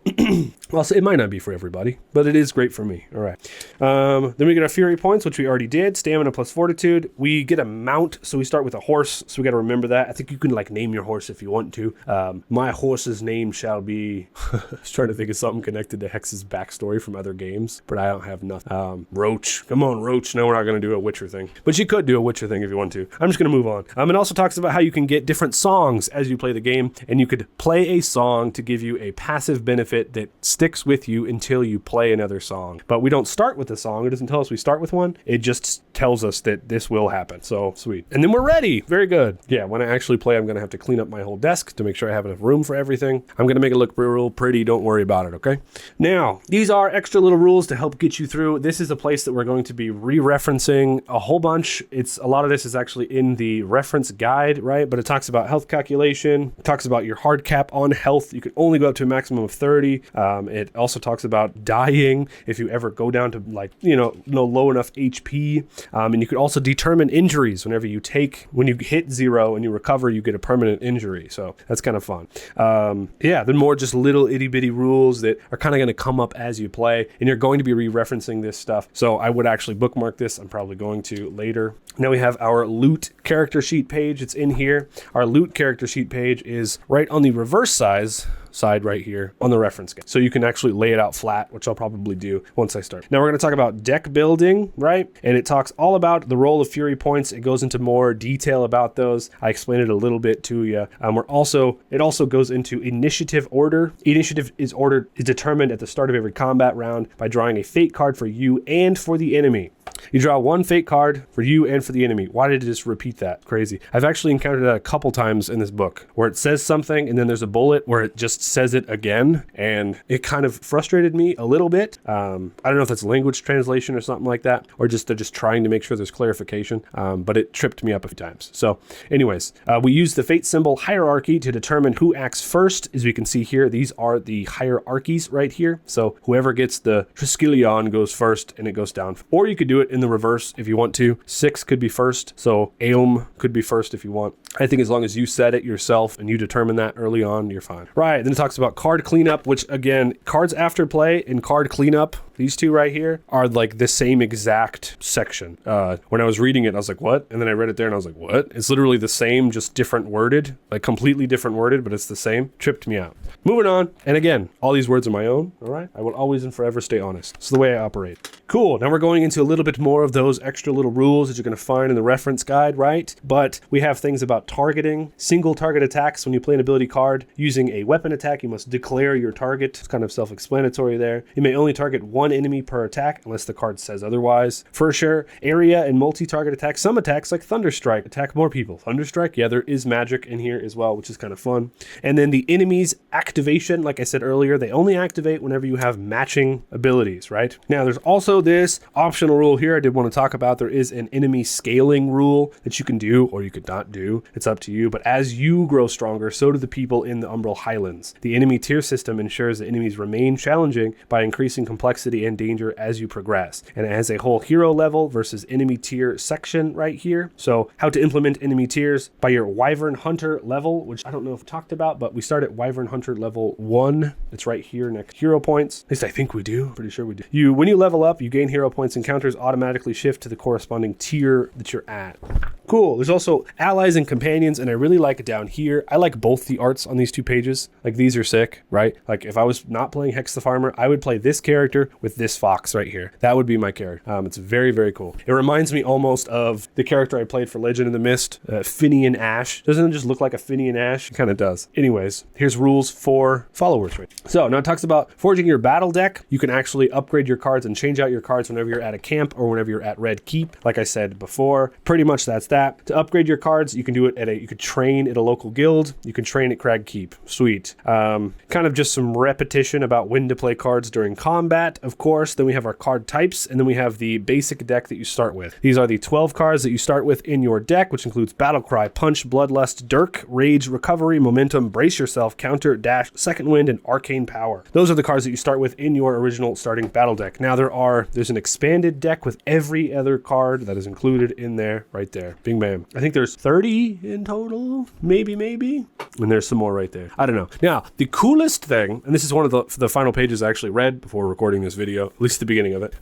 Well, so it might not be for everybody, but it is great for me. All right. Then we get our fury points, which we already did. Stamina plus fortitude. We get a mount, so we start with a horse. So we got to remember that. I think you can name your horse if you want to. My horse's name shall be. I was trying to think of something connected to Hex's backstory from other games, but I don't have nothing. Roach. Come on, Roach. No, we're not going to do a Witcher thing, but you could do a Witcher thing if you want to. I'm just going to move on. It also talks about how you can get different songs as you play the game, and you could play a song to give you a passive narrative benefit that sticks with you until you play another song. But we don't start with the song. It doesn't tell us we start with one. It just tells us that this will happen. So sweet. And then we're ready. Very good. Yeah, when I actually play, I'm going to have to clean up my whole desk to make sure I have enough room for everything. I'm going to make it look real pretty. Don't worry about it, okay? Now, these are extra little rules to help get you through. This is a place that we're going to be re-referencing a whole bunch. A lot of this is actually in the reference guide, right? But it talks about health calculation. It talks about your hard cap on health. You can only go up to a maximum of 30. It also talks about dying if you ever go down to no low enough HP. And you could also determine injuries when you hit 0 and you recover, you get a permanent injury. So that's kind of fun. They're more just little itty bitty rules that are kind of going to come up as you play, and you're going to be re-referencing this stuff. So I would actually bookmark this. I'm probably going to later. Now we have our loot character sheet page. It's in here. Our loot character sheet page is right on the reverse side right here on the reference guide. So you can actually lay it out flat, which I'll probably do once I start. Now we're going to talk about deck building, right? And it talks all about the role of fury points. It goes into more detail about those. I explained it a little bit to you. It also goes into initiative order. Initiative is determined at the start of every combat round by drawing a fate card for you and for the enemy. You draw one fate card for you and for the enemy. Why did it just repeat that? Crazy. I've actually encountered that a couple times in this book where it says something and then there's a bullet where it just says it again, and it kind of frustrated me a little bit. I don't know if that's language translation or something like that, or they're just trying to make sure there's clarification, but it tripped me up a few times. So anyways, we use the fate symbol hierarchy to determine who acts first. As we can see here, these are the hierarchies right here. So whoever gets the Triskelion goes first and it goes down. Or you could do it in the reverse if you want to. 6 could be first, so Aeom could be first if you want. I think as long as you set it yourself and you determine that early on, you're fine. Right, then it talks about card cleanup, which again, cards after play and card cleanup, these two right here, are like the same exact section. When I was reading it, I was like, what? And then I read it there and I was like, what? It's literally the same, just different worded, like completely different worded, but it's the same. Tripped me out. Moving on. And again, all these words are my own, all right? I will always and forever stay honest. It's the way I operate. Cool, now we're going into a little bit more of those extra little rules that you're gonna find in the reference guide, right? But we have things about targeting, single target attacks. When you play an ability card using a weapon attack, you must declare your target. It's kind of self-explanatory there. You may only target one enemy per attack unless the card says otherwise. For sure, area and multi-target attacks. Some attacks like Thunderstrike attack more people. Thunderstrike, yeah, there is magic in here as well, which is kind of fun. And then the enemy's activation, like I said earlier, they only activate whenever you have matching abilities, right? Now, there's also this optional rule here I did want to talk about. There is an enemy scaling rule that you can do or you could not do. It's up to you. But as you grow stronger, so do the people in the Umbral Highlands. The enemy tier system ensures that enemies remain challenging by increasing complexity and danger as you progress. And it has a whole hero level versus enemy tier section right here. So how to implement enemy tiers by your Wyvern Hunter level, which I don't know if we talked about, but we start at Wyvern Hunter level 1. It's right here next to hero points. At least I think we do. Pretty sure we do. When you level up, you gain hero points. Encounters automatically shift to the corresponding tier that you're at. Cool. There's also allies and companions, and I really like it down here. I like both the arts on these two pages. Like, these are sick, right? Like, if I was not playing Hex the Farmer, I would play this character with this fox right here. That would be my character. It's very, very cool. It reminds me almost of the character I played for Legend of the Mist, Finian Ash. Doesn't it just look like a Finian Ash? It kind of does. Anyways, here's rules for followers. Right? So now it talks about forging your battle deck. You can actually upgrade your cards and change out your cards whenever you're at a camp or whenever you're at Red Keep. Like I said before, pretty much that's that. To upgrade your cards, you can do it you could train at a local guild. You can train at Crag Keep. Sweet. Kind of just some repetition about when to play cards during combat, of course. Then we have our card types, and then we have the basic deck that you start with. These are the 12 cards that you start with in your deck, which includes Battlecry, Punch, Bloodlust, Dirk, Rage, Recovery, Momentum, Brace Yourself, Counter, Dash, Second Wind, and Arcane Power. Those are the cards that you start with in your original starting battle deck. Now there's an expanded deck with every other card that is included in there, right there. Bing bam. I think there's 30 in total, maybe. And there's some more right there. I don't know. Now, the coolest thing, and this is one of the final pages I actually read before recording this video, at least the beginning of it,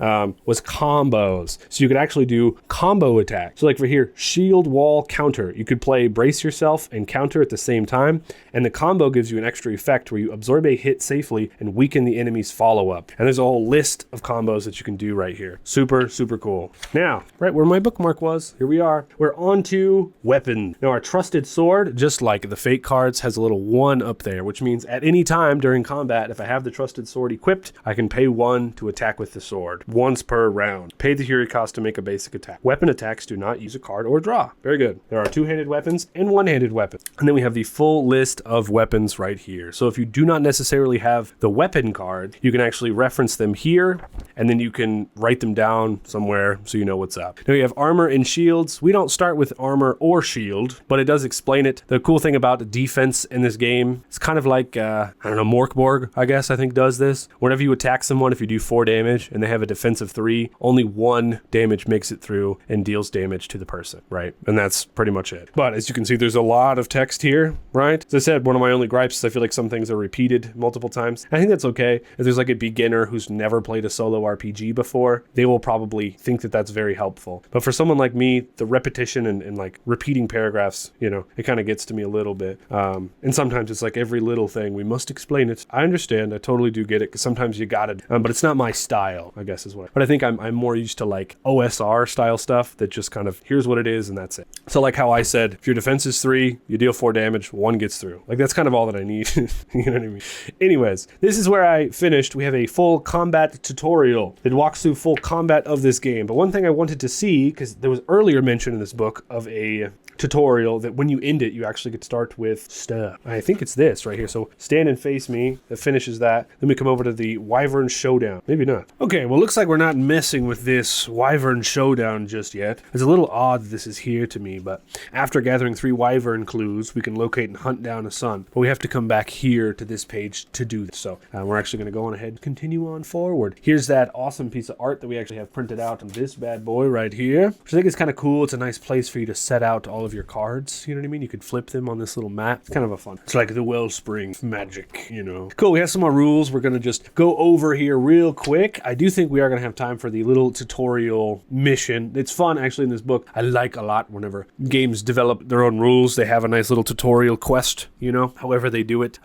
was combos. So you could actually do combo attacks. So like for here, shield, wall, counter. You could play Brace Yourself and Counter at the same time. And the combo gives you an extra effect where you absorb a hit safely and weaken the enemy's follow-up. And there's a whole list of combos that you can do right here. Super super cool. Now, right where my bookmark was, here we are. We're on to weapon. Now, our trusted sword, just like the fate cards, has a little 1 up there, which means at any time during combat, if I have the trusted sword equipped, I can pay 1 to attack with the sword, once per round. Pay the hero cost to make a basic attack. Weapon attacks do not use a card or draw. Very good. There are 2-handed weapons and 1-handed weapons. And then we have the full list of weapons right here. So if you do not necessarily have the weapon card, you can actually reference them here, and then you can write them down somewhere so you know what's up. Now you have armor and shields. We don't start with armor or shield, but it does explain it. The cool thing about defense in this game, it's kind of like, I don't know, Morkborg, I guess, I think does this. Whenever you attack someone, if you do 4 damage and they have a defensive 3, only 1 damage makes it through and deals damage to the person, right? And that's pretty much it. But as you can see, there's a lot of text here, right? As I said, one of my only gripes is I feel like some things are repeated multiple times. I think that's okay. If there's like a beginner who's never played a solo RPG before, they will probably think that that's very helpful. But for someone like me, the repetition and like repeating paragraphs, you know, it kind of gets to me a little bit. And sometimes it's like every little thing, we must explain it. I understand. I totally do get it, because sometimes you got it. But it's not my style, I guess is what. But I think I'm more used to like OSR style stuff that just kind of, here's what it is and that's it. So like how I said, if your defense is 3, you deal 4 damage, 1 gets through. Like that's kind of all that I need. You know what I mean? Anyways, this is where I finished. We have a full combat tutorial that walks through full combat of this game. But one thing I wanted to see, because there was earlier mention in this book of a tutorial that when you end it, you actually get to start with stuff. I think it's this right here. So stand and face me. That finishes that. Then we come over to the Wyvern Showdown. Maybe not. Okay, well, looks like we're not messing with this Wyvern Showdown just yet. It's a little odd that this is here to me, but after gathering 3 Wyvern clues, we can locate and hunt down a son. But we have to come back here to this page to do this. So we're actually going to go on ahead and continue on forward. Here's that awesome piece of art that we actually have printed out on this bad boy right here, which I think is kind of cool. It's a nice place for you to set out all of your cards, you know what I mean? You could flip them on this little map. It's kind of a fun. It's like the wellspring magic, you know. Cool, we have some more rules. We're going to just go over here real quick. I do think we are going to have time for the little tutorial mission. It's fun, actually, in this book. I like a lot whenever games develop their own rules. They have a nice little tutorial quest, you know, however they do it.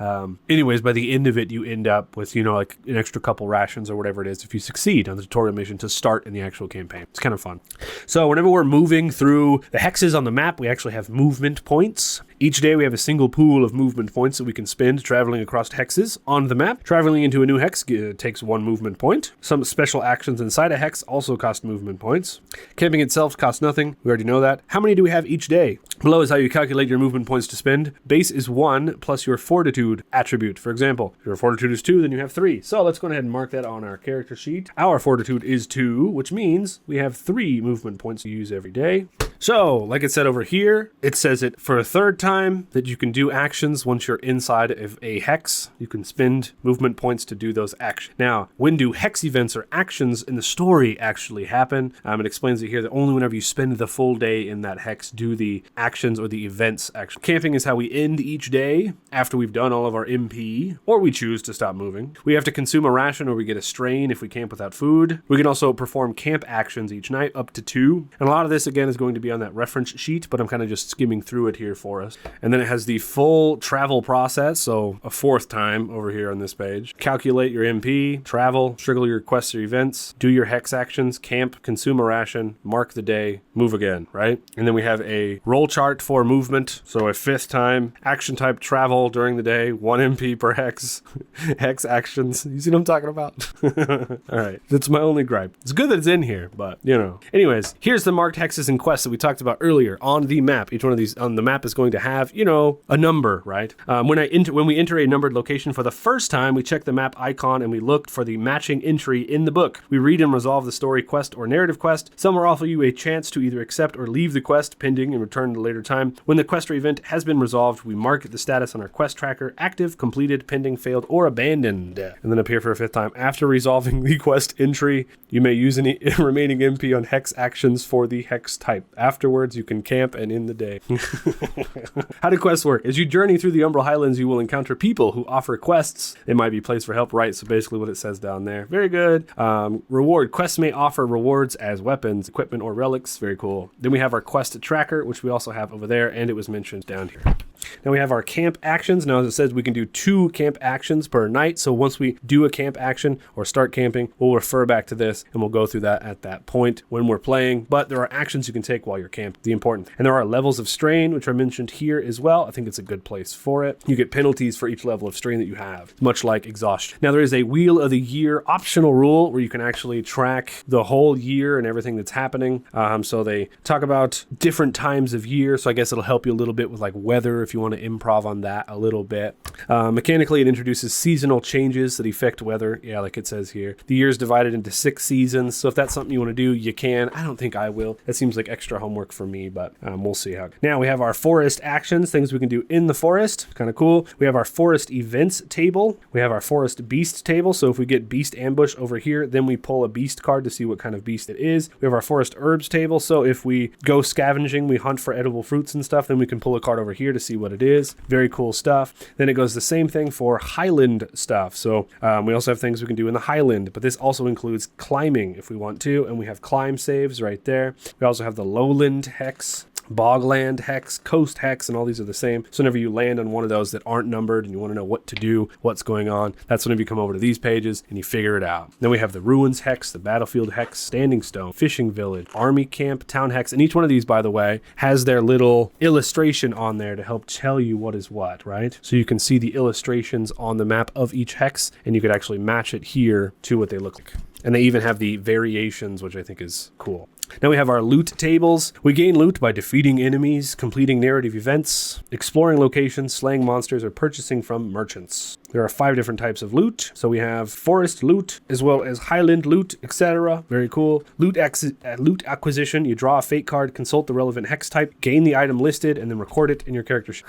Anyways, by the end of it, you end up with, you know, like an extra couple rations or whatever it is if you succeed on the tutorial mission to start in the actual campaign. It's kind of fun. So whenever we're moving through the hexes on the map, we actually have movement points. Each day we have a single pool of movement points that we can spend traveling across hexes on the map. Traveling into a new hex takes 1 movement point. Some special actions inside a hex also cost movement points. Camping itself costs nothing. We already know that. How many do we have each day? Below is how you calculate your movement points to spend. Base is 1 plus your fortitude attribute. For example, if your fortitude is 2, then you have 3. So let's go ahead and mark that on our character sheet. Our fortitude is 2, which means we have 3 movement points to use every day. So, like it said over here, it says it for a third time that you can do actions once you're inside of a hex. You can spend movement points to do those actions. Now, when do hex events or actions in the story actually happen? It explains it here that only whenever you spend the full day in that hex do the actions or the events actually. Camping is how we end each day after we've done all of our MP, or we choose to stop moving. We have to consume a ration or we get a strain if we camp without food. We can also perform camp actions each night, up to 2. And a lot of this, again, is going to be on that reference sheet, but I'm kind of just skimming through it here for us. And then it has the full travel process, so a 4th time over here on this page. Calculate your MP, travel, trigger your quests or events, do your hex actions, camp, consume a ration, mark the day, move again, right? And then we have a roll chart for movement, so a 5th time, action type travel during the day, 1 MP per hex, hex actions. You see what I'm talking about? All right, that's my only gripe. It's good that it's in here, but you know. Anyways, here's the marked hexes and quests that we talked about earlier on the map. Each one of these on the map is going to have, you know, a number, right? When we enter a numbered location for the first time, we check the map icon and we look for the matching entry in the book. We read and resolve the story quest or narrative quest. Some will offer you a chance to either accept or leave the quest pending and return at a later time. When the quest or event has been resolved, we mark the status on our quest tracker: active, completed, pending, failed, or abandoned. And then up here for a 5th time, after resolving the quest entry, you may use any remaining MP on hex actions for the hex type. Afterwards, you can camp and end the day. How do quests work? As you journey through the Umbral Highlands, you will encounter people who offer quests. It might be placed for help, right? So basically what it says down there. Very good. Reward. Quests may offer rewards as weapons, equipment, or relics. Very cool. Then we have our quest tracker, which we also have over there, and it was mentioned down here. Now we have our camp actions. Now, as it says, we can do 2 camp actions per night. So once we do a camp action or start camping, we'll refer back to this and we'll go through that at that point when we're playing. But there are actions you can take while you're camping, the important. And there are levels of strain, which are mentioned here as well. I think it's a good place for it. You get penalties for each level of strain that you have, much like exhaustion. Now there is a Wheel of the Year optional rule where you can actually track the whole year and everything that's happening. So they talk about different times of year. So I guess it'll help you a little bit with like weather if you want to improv on that a little bit. Mechanically, it introduces seasonal changes that affect weather. Yeah, like it says here. The year is divided into 6 seasons. So if that's something you want to do, you can. I don't think I will. That seems like extra homework for me, but we'll see how. Now we have our forest actions, things we can do in the forest. Kind of cool. We have our forest events table. We have our forest beast table. So if we get beast ambush over here, then we pull a beast card to see what kind of beast it is. We have our forest herbs table. So if we go scavenging, we hunt for edible fruits and stuff, then we can pull a card over here to see what it is. Very cool stuff. Then it goes the same thing for Highland stuff. So we also have things we can do in the Highland, but this also includes climbing if we want to, and we have climb saves right there. We also have the lowland hex, bogland hex, coast hex, and all these are the same. So whenever you land on one of those that aren't numbered and you want to know what to do, what's going on, that's whenever you come over to these pages and you figure it out. Then we have the ruins hex, the battlefield hex, standing stone, fishing village, army camp, town hex, and each one of these, by the way, has their little illustration on there to help tell you what is what, right? So you can see the illustrations on the map of each hex, and you could actually match it here to what they look like. And they even have the variations, which I think is cool. Now we have our loot tables. We gain loot by defeating enemies, completing narrative events, exploring locations, slaying monsters, or purchasing from merchants. There are 5 different types of loot. So we have forest loot, as well as highland loot, etc. Very cool. Loot acquisition. You draw a fate card, consult the relevant hex type, gain the item listed, and then record it in your character sheet.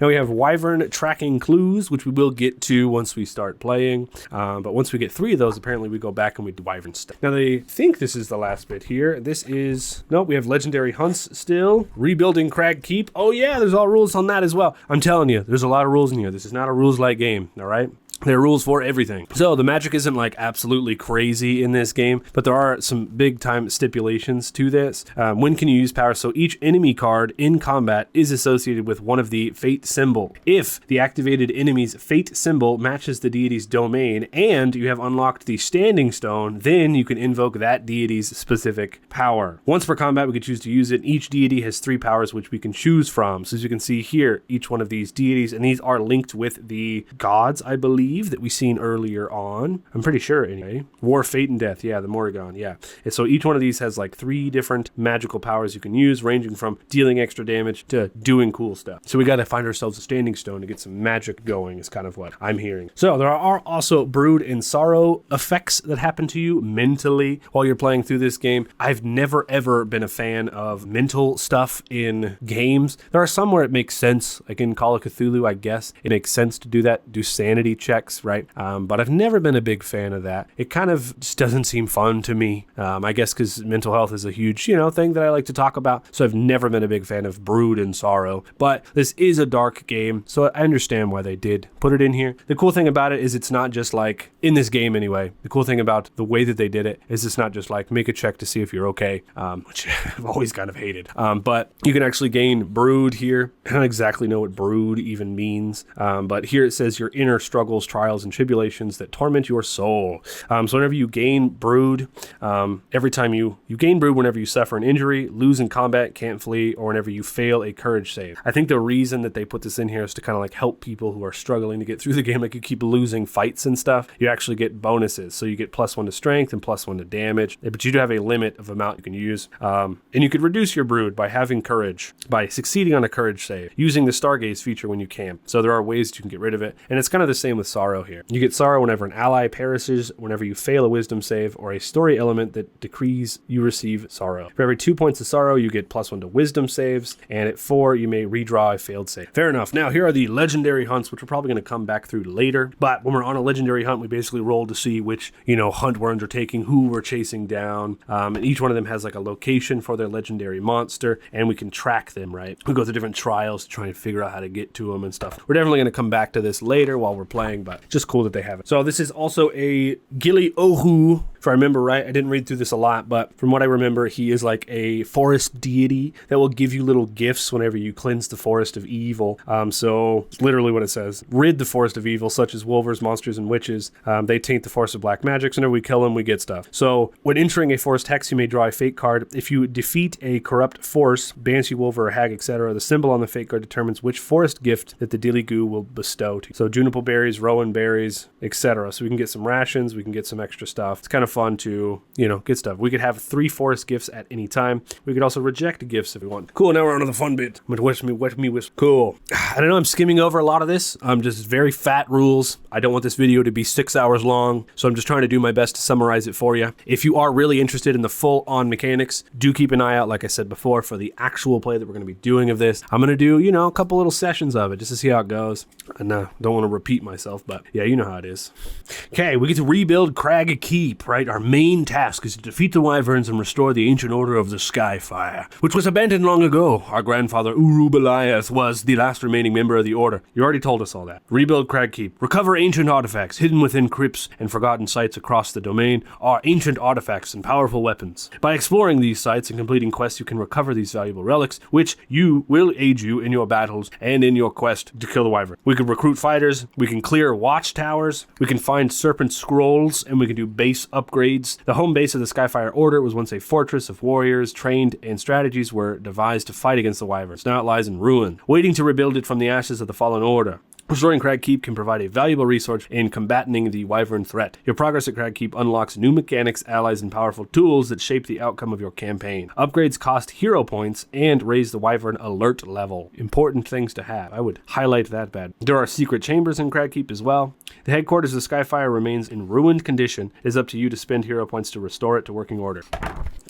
Now we have wyvern tracking clues, which we will get to once we start playing. But once we get 3 of those, apparently we go back and we do wyvern stuff. Now they think this is the last bit here. This is, nope, we have legendary hunts still. Rebuilding Crag Keep. Oh yeah, there's all rules on that as well. I'm telling you, there's a lot of rules in here. This is not a rules-light game, all right? There are rules for everything. So the magic isn't like absolutely crazy in this game, but there are some big time stipulations to this. When can you use power? So each enemy card in combat is associated with one of the fate symbol. If the activated enemy's fate symbol matches the deity's domain and you have unlocked the standing stone, then you can invoke that deity's specific power. Once per combat, we can choose to use it. Each deity has 3 powers which we can choose from. So as you can see here, each one of these deities, and these are linked with the gods, I believe, that we seen earlier on. I'm pretty sure anyway. War, Fate, and Death. Yeah, the Morrigan. Yeah. And so each one of these has like 3 different magical powers you can use, ranging from dealing extra damage to doing cool stuff. So we got to find ourselves a standing stone to get some magic going is kind of what I'm hearing. So there are also brood and sorrow effects that happen to you mentally while you're playing through this game. I've never ever been a fan of mental stuff in games. There are some where it makes sense, like in Call of Cthulhu, I guess it makes sense to do that, do sanity checks, right? But I've never been a big fan of that. It kind of just doesn't seem fun to me. I guess because mental health is a huge, thing that I like to talk about. So I've never been a big fan of brood and sorrow. But this is a dark game, so I understand why they did put it in here. The cool thing about it is it's not just like, in this game anyway, the cool thing about the way that they did it is it's not just like make a check to see if you're okay, which I've always kind of hated. But you can actually gain brood here. I don't exactly know what brood even means, but here it says your inner struggles, trials, and tribulations that torment your soul. So whenever you gain brood, every time you gain brood whenever you suffer an injury, lose in combat, can't flee, or whenever you fail a courage save. I think the reason that they put this in here is to kind of like help people who are struggling to get through the game. Like you keep losing fights and stuff, you actually get bonuses. So you get +1 to strength and +1 to damage, but you do have a limit of amount you can use. And you could reduce your brood by having courage, by succeeding on a courage save, using the Stargaze feature when you camp. So there are ways you can get rid of it. And it's kind of the same with sorrow here. You get sorrow whenever an ally perishes, whenever you fail a wisdom save, or a story element that decrees you receive sorrow. For every 2 points of sorrow, you get +1 to wisdom saves, and at 4, you may redraw a failed save. Fair enough. Now, here are the legendary hunts, which we're probably going to come back through later. But when we're on a legendary hunt, we basically roll to see which, hunt we're undertaking, who we're chasing down. And each one of them has like a location for their legendary monster, and we can track them, right? We go through different trials to try and figure out how to get to them and stuff. We're definitely going to come back to this later while we're playing, but just cool that they have it. So this is also a Gili Ohu If I remember right, I didn't read through this a lot, but from what I remember, he is like a forest deity that will give you little gifts whenever you cleanse the forest of evil. So it's literally what it says. Rid the forest of evil, such as wolvers, monsters, and witches. They taint the forest of black magic, so whenever we kill them, we get stuff. So when entering a forest hex, you may draw a fate card. If you defeat a corrupt force, banshee, wolver, or hag, etc., the symbol on the fate card determines which forest gift that the dilly goo will bestow to you. So juniper berries, rowan berries, etc. So we can get some rations, we can get some extra stuff. It's kind of fun to, get stuff. We could have 3 forest gifts at any time. We could also reject gifts if we want. Cool, now we're on to the fun bit. Cool. I don't know, I'm skimming over a lot of this. Just very fat rules. I don't want this video to be 6 hours long, so I'm just trying to do my best to summarize it for you. If you are really interested in the full-on mechanics, do keep an eye out, like I said before, for the actual play that we're going to be doing of this. I'm going to do, a couple little sessions of it just to see how it goes. And don't want to repeat myself, but yeah, you know how it is. Okay, we get to rebuild Crag Keep, right? Our main task is to defeat the wyverns and restore the ancient order of the Skyfire, which was abandoned long ago. Our grandfather Urubaliath was the last remaining member of the order. You already told us all that. Rebuild Crag Keep. Recover ancient artifacts hidden within crypts and forgotten sites across the domain are ancient artifacts and powerful weapons. By exploring these sites and completing quests, you can recover these valuable relics, which will aid you in your battles and in your quest to kill the wyvern. We can recruit fighters, we can clear watchtowers, we can find serpent scrolls, and we can do base upgrades. The home base of the Skyfire Order was once a fortress of warriors trained, and strategies were devised to fight against the wyverns. Now it lies in ruin, waiting to rebuild it from the ashes of the fallen order. Restoring Crag Keep can provide a valuable resource in combating the wyvern threat. Your progress at Crag Keep unlocks new mechanics, allies, and powerful tools that shape the outcome of your campaign. Upgrades cost hero points and raise the wyvern alert level. Important things to have. I would highlight that bad. There are secret chambers in Crag Keep as well. The headquarters of Skyfire remains in ruined condition. It is up to you to spend hero points to restore it to working order.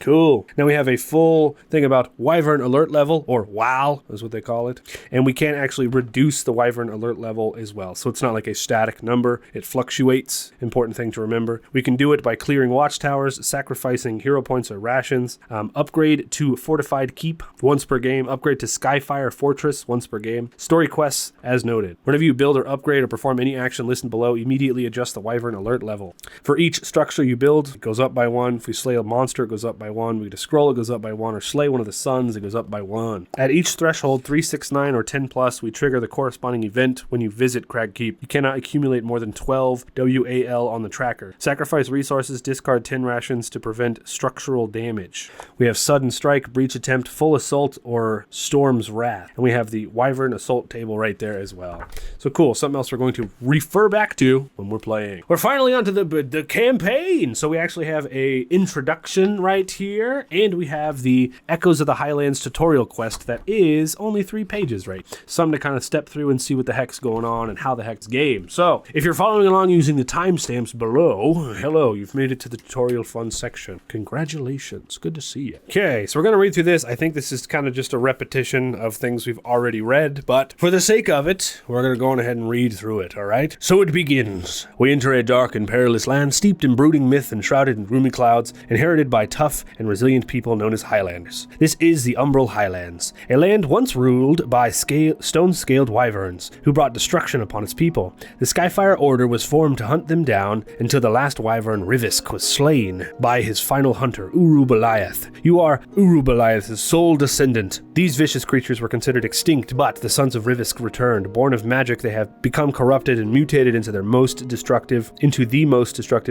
Cool. Now we have a full thing about wyvern alert level, or WAL is what they call it. And we can actually reduce the wyvern alert level as well. So it's not like a static number. It fluctuates. Important thing to remember. We can do it by clearing watchtowers, sacrificing hero points or rations, upgrade to Fortified Keep once per game, upgrade to Skyfire Fortress once per game, story quests as noted. Whenever you build or upgrade or perform any action listed below, immediately adjust the wyvern alert level. For each structure you build, it goes up by 1. If we slay a monster, it goes up by 1. We get a scroll, it goes up by 1, or slay one of the sons, it goes up by 1. At each threshold, 3, 6, 9, or 10 plus, we trigger the corresponding event when you visit Crag Keep. You cannot accumulate more than 12 WAL on the tracker. Sacrifice resources, discard 10 rations to prevent structural damage. We have Sudden Strike, Breach Attempt, Full Assault, or Storm's Wrath. And we have the Wyvern Assault table right there as well. So cool, something else we're going to refer back to when we're playing. We're finally onto the campaign. So we actually have a introduction right here, and we have the Echoes of the Highlands tutorial quest that is only 3 pages, right? Something to kind of step through and see what the heck's going on and how the heck's game. So if you're following along using the timestamps below, hello, you've made it to the tutorial fun section. Congratulations, good to see you. Okay, so we're gonna read through this. I think this is kind of just a repetition of things we've already read, but for the sake of it, we're gonna go on ahead and read through it, all right? So it begins. We enter a dark and perilous land steeped in brooding myth and shrouded in gloomy clouds, inherited by tough and resilient people known as Highlanders. This is the Umbral Highlands, a land once ruled by stone-scaled wyverns, who brought destruction upon its people. The Skyfire Order was formed to hunt them down until the last wyvern, Rivisk, was slain by his final hunter, Urubaliath. You are Urubaliath's sole descendant. These vicious creatures were considered extinct, but the sons of Rivisk returned. Born of magic, they have become corrupted and mutated into the most destructive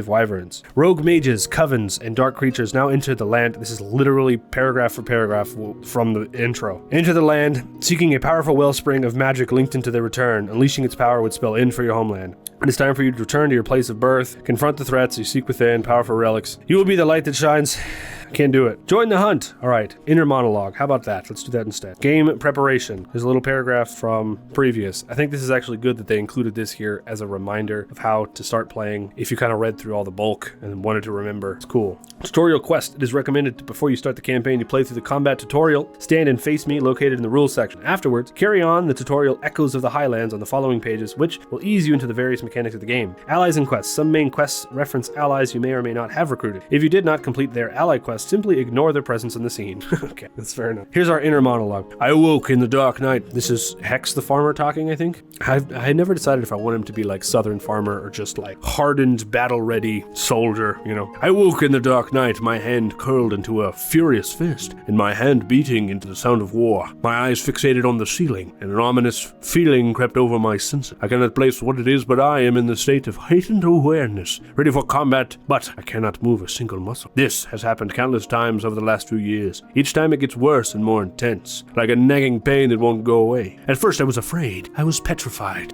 wyverns. Rogue mages, covens, and dark creatures now enter the land. This is literally paragraph for paragraph from the intro. Enter the land, seeking a powerful wellspring of magic linked into their return. Unleashing its power would spell end for your homeland. It is time for you to return to your place of birth, confront the threats you seek within, powerful relics. You will be the light that shines. Can't do it. Join the hunt. All right. Inner monologue. How about that? Let's do that instead. Game preparation. There's a little paragraph from previous. I think this is actually good that they included this here as a reminder of how to start playing if you kind of read through all the bulk and wanted to remember. It's cool. Tutorial quest. It is recommended before you start the campaign, you play through the combat tutorial. Stand and face me located in the rules section. Afterwards, carry on the tutorial Echoes of the Highlands on the following pages, which will ease you into the various mechanics of the game. Allies and quests. Some main quests reference allies you may or may not have recruited. If you did not complete their ally quest, quest, simply ignore their presence in the scene. Okay, that's fair enough. Here's our inner monologue. I awoke in the dark night. This is Hex the farmer talking, I think. I had never decided if I want him to be like Southern farmer or just like hardened, battle-ready soldier, you know. I woke in the dark night, my hand curled into a furious fist, and my hand beating into the sound of war. My eyes fixated on the ceiling, and an ominous feeling crept over my senses. I cannot place what it is, but I am in the state of heightened awareness, ready for combat, but I cannot move a single muscle. This has happened countless times over the last few years. Each time it gets worse and more intense, like a nagging pain that won't go away. At first I was afraid. I was petrified.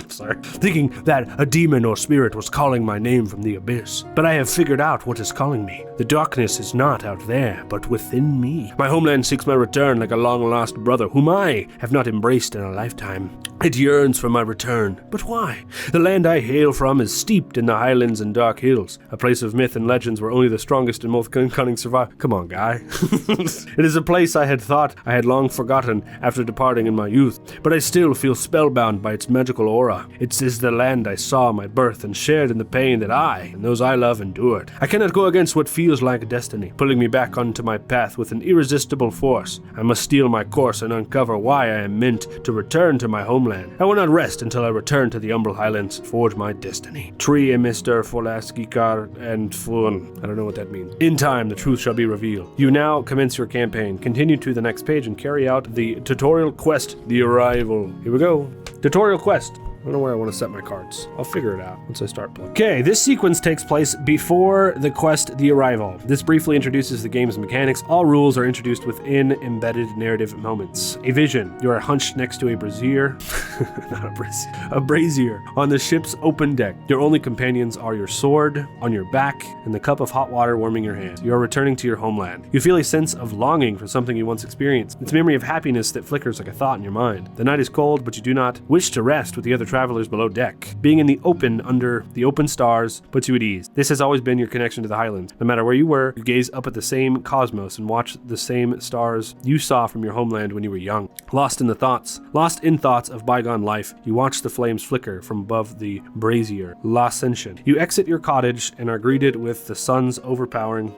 Sorry. Thinking that a demon or spirit was calling my name from the abyss. But I have figured out what is calling me. The darkness is not out there, but within me. My homeland seeks my return like a long-lost brother whom I have not embraced in a lifetime. It yearns for my return. But why? The land I hail from is steeped in the Highlands and dark hills, a place of myth and legends where only the strongest and most cunning survive. Come on, guy. It is a place I had thought I had long forgotten after departing in my youth, but I still feel spellbound by its magical aura. It is the land I saw my birth and shared in the pain that I and those I love endured. I cannot go against what feels like destiny, pulling me back onto my path with an irresistible force. I must steal my course and uncover why I am meant to return to my homeland. I will not rest until I return to the Umbral Highlands and forge my destiny. Tree Mr. Folaskikar and Fun. I don't know what that means. In time, the truth shall be revealed. You now commence your campaign. Continue to the next page and carry out the tutorial quest, The Arrival. Here we go. Tutorial quest. I don't know where I want to set my cards. I'll figure it out once I start playing. Okay, this sequence takes place before the quest, The Arrival. This briefly introduces the game's mechanics. All rules are introduced within embedded narrative moments. A vision. You are hunched next to a brazier. Not a brazier. A brazier on the ship's open deck. Your only companions are your sword on your back and the cup of hot water warming your hands. You are returning to your homeland. You feel a sense of longing for something you once experienced. It's a memory of happiness that flickers like a thought in your mind. The night is cold, but you do not wish to rest with the other travelers below deck. Being in the open under the open stars puts you at ease. This has always been your connection to the Highlands. No matter where you were, you gaze up at the same cosmos and watch the same stars you saw from your homeland when you were young. Lost in thoughts of bygone life, you watch the flames flicker from above the brazier. L'Ascension. You exit your cottage and are greeted with the sun's overpowering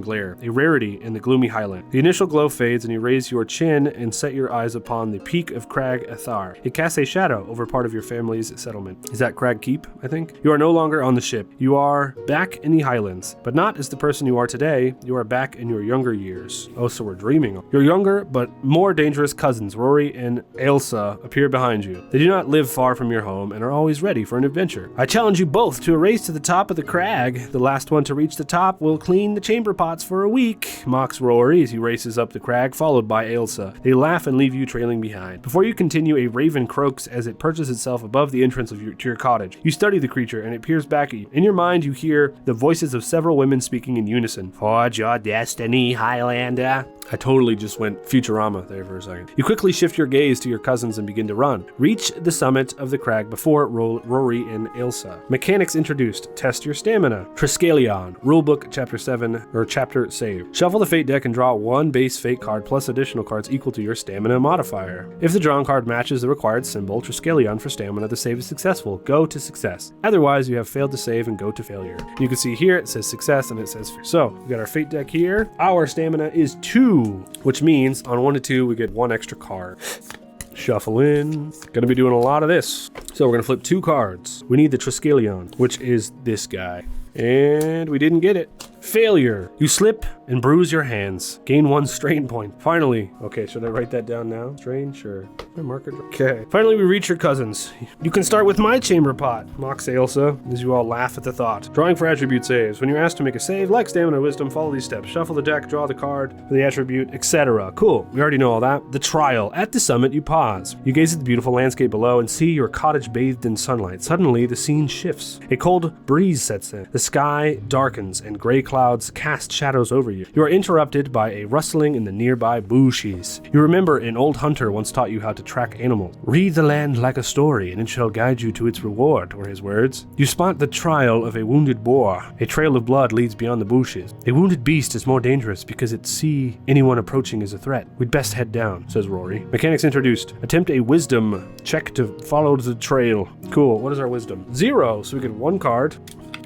glare, a rarity in the gloomy highland. The initial glow fades and you raise your chin and set your eyes upon the peak of Crag Athar. It casts a shadow over part of your family's settlement. Is that Crag Keep, I think? You are no longer on the ship. You are back in the Highlands, but not as the person you are today. You are back in your younger years. Oh, so we're dreaming. Your younger but more dangerous cousins, Rory and Ailsa, appear behind you. They do not live far from your home and are always ready for an adventure. I challenge you both to a race to the top of the crag. The last one to reach the top will clean the chamber pots for a week, mocks Rory as he races up the crag, followed by Ailsa. They laugh and leave you trailing behind. Before you continue, a raven croaks as it perches itself above the entrance to your cottage. You study the creature and it peers back at you. In your mind, you hear the voices of several women speaking in unison. Forge your destiny, Highlander. I totally just went Futurama there for a second. You quickly shift your gaze to your cousins and begin to run. Reach the summit of the crag before Rory and Ailsa. Mechanics introduced. Test your stamina. Triskelion. Rulebook Chapter 7 or Chapter Save. Shuffle the fate deck and draw one base fate card plus additional cards equal to your stamina modifier. If the drawn card matches the required symbol, Triskelion for stamina, the save is successful. Go to success. Otherwise, you have failed to save and go to failure. You can see here it says success and it says so. We got our fate deck here. Our stamina is 2. Which means on 1 to 2 we get 1 extra card. Shuffle in. Gonna be doing a lot of this. So we're gonna flip 2 cards. We need the Triskelion, which is this guy. And we didn't get it. Failure. You slip and bruise your hands. Gain 1 strain point. Finally. Okay, should I write that down now? Strain? Sure. My marker. Okay. Finally, we reach your cousins. You can start with my chamber pot, mocks Ailsa, as you all laugh at the thought. Drawing for attribute saves. When you're asked to make a save, like stamina or wisdom, follow these steps. Shuffle the deck, draw the card for the attribute, etc. Cool. We already know all that. The trial. At the summit, you pause. You gaze at the beautiful landscape below and see your cottage bathed in sunlight. Suddenly, the scene shifts. A cold breeze sets in. The sky darkens and gray clouds cast shadows over you. You are interrupted by a rustling in the nearby bushes. You remember an old hunter once taught you how to track animals. Read the land like a story, and it shall guide you to its reward, were his words. You spot the trail of a wounded boar. A trail of blood leads beyond the bushes. A wounded beast is more dangerous because it see anyone approaching as a threat. We'd best head down, says Rory. Mechanics introduced. Attempt a wisdom check to follow the trail. Cool. What is our wisdom? 0, so we get 1 card.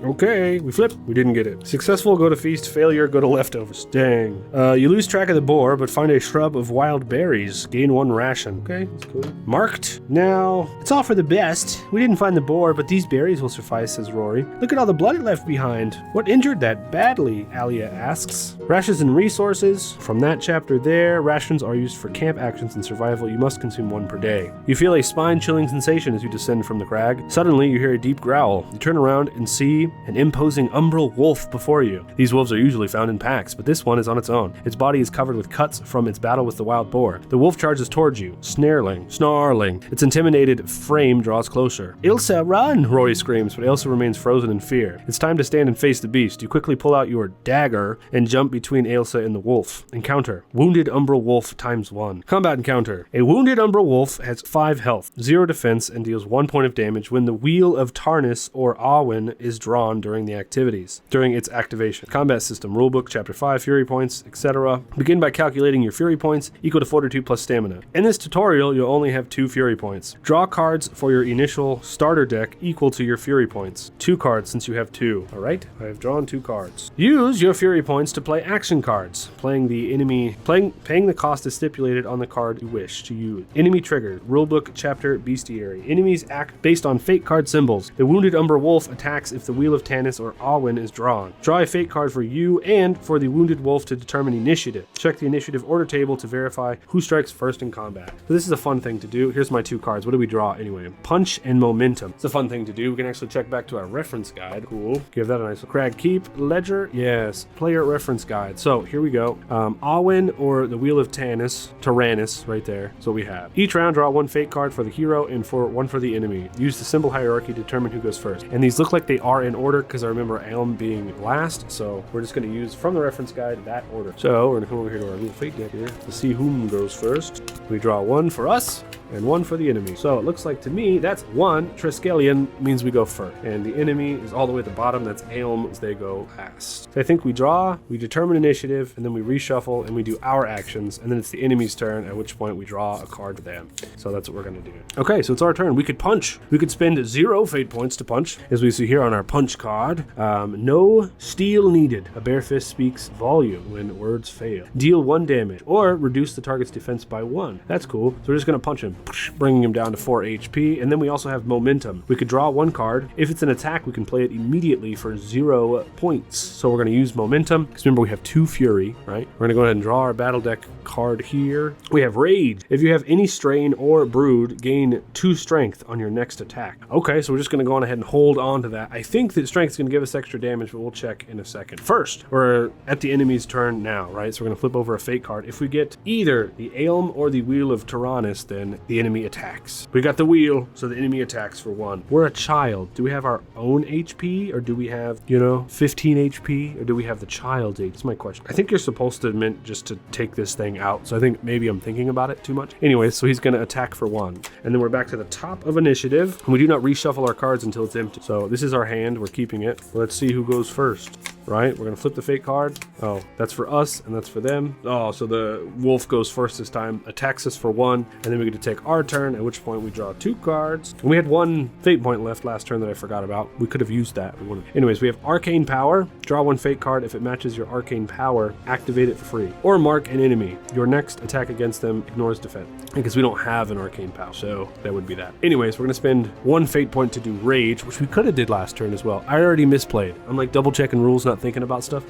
Okay, we flip. We didn't get it. Successful, go to feast. Failure, go to leftovers. Dang. You lose track of the boar, but find a shrub of wild berries. Gain 1 ration. Okay, that's cool. Marked. Now, it's all for the best. We didn't find the boar, but these berries will suffice, says Rory. Look at all the blood it left behind. What injured that badly, Alia asks. Rations and resources. From that chapter there, rations are used for camp actions and survival. You must consume 1 per day. You feel a spine-chilling sensation as you descend from the crag. Suddenly, you hear a deep growl. You turn around and see an imposing umbral wolf before you. These wolves are usually found in packs, but this one is on its own. Its body is covered with cuts from its battle with the wild boar. The wolf charges towards you, snarling. Its intimidated frame draws closer. Ilsa, run! Rory screams, but Ilsa remains frozen in fear. It's time to stand and face the beast. You quickly pull out your dagger and jump between Ilsa and the wolf. Encounter. Wounded umbral wolf ×1. Combat encounter. A wounded umbral wolf has 5 health, 0 defense, and deals 1 point of damage when the Wheel of Tarnis or Awin is drawn during its activation. Combat system. Rulebook, Chapter 5, Fury points, etc. Begin by calculating your Fury points, equal to Fortitude plus Stamina. In this tutorial, you'll only have 2 Fury points. Draw cards for your initial starter deck equal to your Fury points. 2 cards since you have 2. Alright, I have drawn 2 cards. Use your Fury points to play action cards. Paying the cost as stipulated on the card you wish to use. Enemy triggers. Rulebook, Chapter Bestiary. Enemies act based on fate card symbols. The wounded Umbra Wolf attacks if the Wheel of Tanis or Awin is drawn. Draw a fate card for you and for the wounded wolf to determine initiative. Check the initiative order table to verify who strikes first in combat. So this is a fun thing to do. Here's my 2 cards. What do we draw anyway? Punch and Momentum. It's a fun thing to do. We can actually check back to our reference guide. Cool. Give that a nice Crag Keep. Ledger. Yes. Player reference guide. So here we go. Awin or the Wheel of Tyrannus right there. So we have. Each round draw 1 fate card for the hero and 1 for the enemy. Use the symbol hierarchy to determine who goes first. And these look like they are in order because I remember Elm being last. So we're just going to use from the reference guide that order. So we're going to come over here to our little fate deck here to see whom goes first. We draw 1 for us and 1 for the enemy. So it looks like to me that's 1 Triskelion means we go first. And the enemy is all the way at the bottom. That's Aelm as they go last. So I think we draw, we determine initiative, and then we reshuffle and we do our actions. And then it's the enemy's turn, at which point we draw a card for them. So that's what we're going to do. Okay, so it's our turn. We could punch. We could spend 0 fate points to punch, as we see here on our punch card. No steel needed. A bare fist speaks volume when words fail. Deal 1 damage or reduce the target's defense by 1. That's cool. So we're just going to punch him, bringing him down to 4 HP. And then we also have momentum. We could draw 1 card. If it's an attack, we can play it immediately for 0 points. So we're going to use momentum because remember we have 2 fury, right? We're going to go ahead and draw our battle deck card here. We have rage. If you have any strain or brood, gain 2 strength on your next attack. Okay, so we're just going to go on ahead and hold on to that. I think that strength is going to give us extra damage, but we'll check in a second. First, we're at the enemy's turn now, right? So we're going to flip over a fate card. If we get either the Aelm or the Wheel of Tyrannus, then the enemy attacks. We got the wheel, so the enemy attacks for 1. We're a child. Do we have our own HP, or do we have, 15 HP, or do we have the child's HP? That's my question. I think you're supposed to meant just to take this thing out, so I think maybe I'm thinking about it too much. Anyway, so he's going to attack for 1. And then we're back to the top of initiative, and we do not reshuffle our cards until it's empty. So this is our hand. We're keeping it. Let's see who goes first. Right, we're gonna flip the fate card. Oh, that's for us and that's for them. Oh, so the wolf goes first this time, attacks us for 1, and then we get to take our turn, at which point we draw 2 cards. And we had 1 fate point left last turn that I forgot about. We could have used that. Anyways, we have arcane power. Draw 1 fate card. If it matches your arcane power, activate it for free. Or mark an enemy. Your next attack against them ignores defense. Because we don't have an arcane power, so that would be that. Anyways, we're gonna spend 1 fate point to do rage, which we could have did last turn as well. I already misplayed. I'm like double checking rules, not thinking about stuff,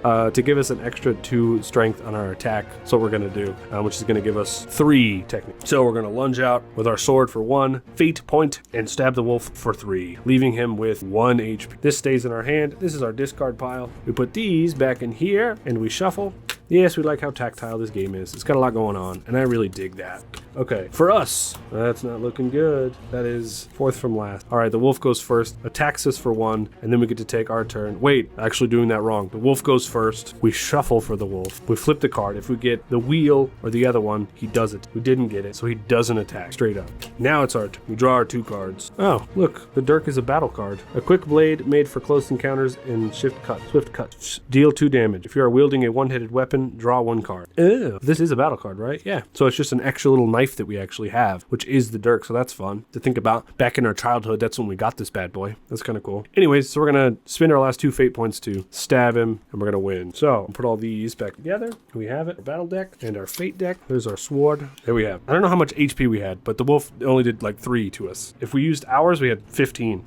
to give us an extra 2 strength on our attack. So what we're going to do, which is going to give us 3 technically. So we're going to lunge out with our sword for 1 fate point and stab the wolf for 3, leaving him with 1 HP. This stays in our hand. This is our discard pile. We put these back in here and we shuffle. Yes, we like how tactile this game is. It's got a lot going on, and I really dig that. Okay, for us, that's not looking good. That is 4th from last. All right, the wolf goes first, attacks us for 1, and then we get to take our turn. Wait, actually doing that wrong. The wolf goes first. We shuffle for the wolf. We flip the card. If we get the wheel or the other one, he does it. We didn't get it, so he doesn't attack straight up. Now it's our turn. We draw our 2 cards. Oh, look, the dirk is a battle card. A quick blade made for close encounters and swift cut. Deal 2 damage. If you are wielding a one-handed weapon, weapon, draw 1 card. Ew. This is a battle card, right? Yeah. So it's just an extra little knife that we actually have, which is the dirk, so that's fun to think about. Back in our childhood, that's when we got this bad boy. That's kind of cool. Anyways, so we're going to spend our last 2 fate points to stab him, and we're going to win. So, I'll put all these back together. We have it. Our battle deck and our fate deck. There's our sword. There we have. I don't know how much HP we had, but the wolf only did like 3 to us. If we used ours, we had 15.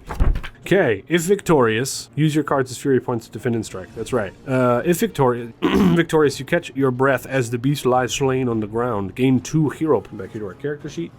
Okay, if victorious, use your cards as fury points to defend and strike. That's right. If victorious, you catch your breath as the beast lies slain on the ground. Gain 2 hero points. Back here to our character sheet.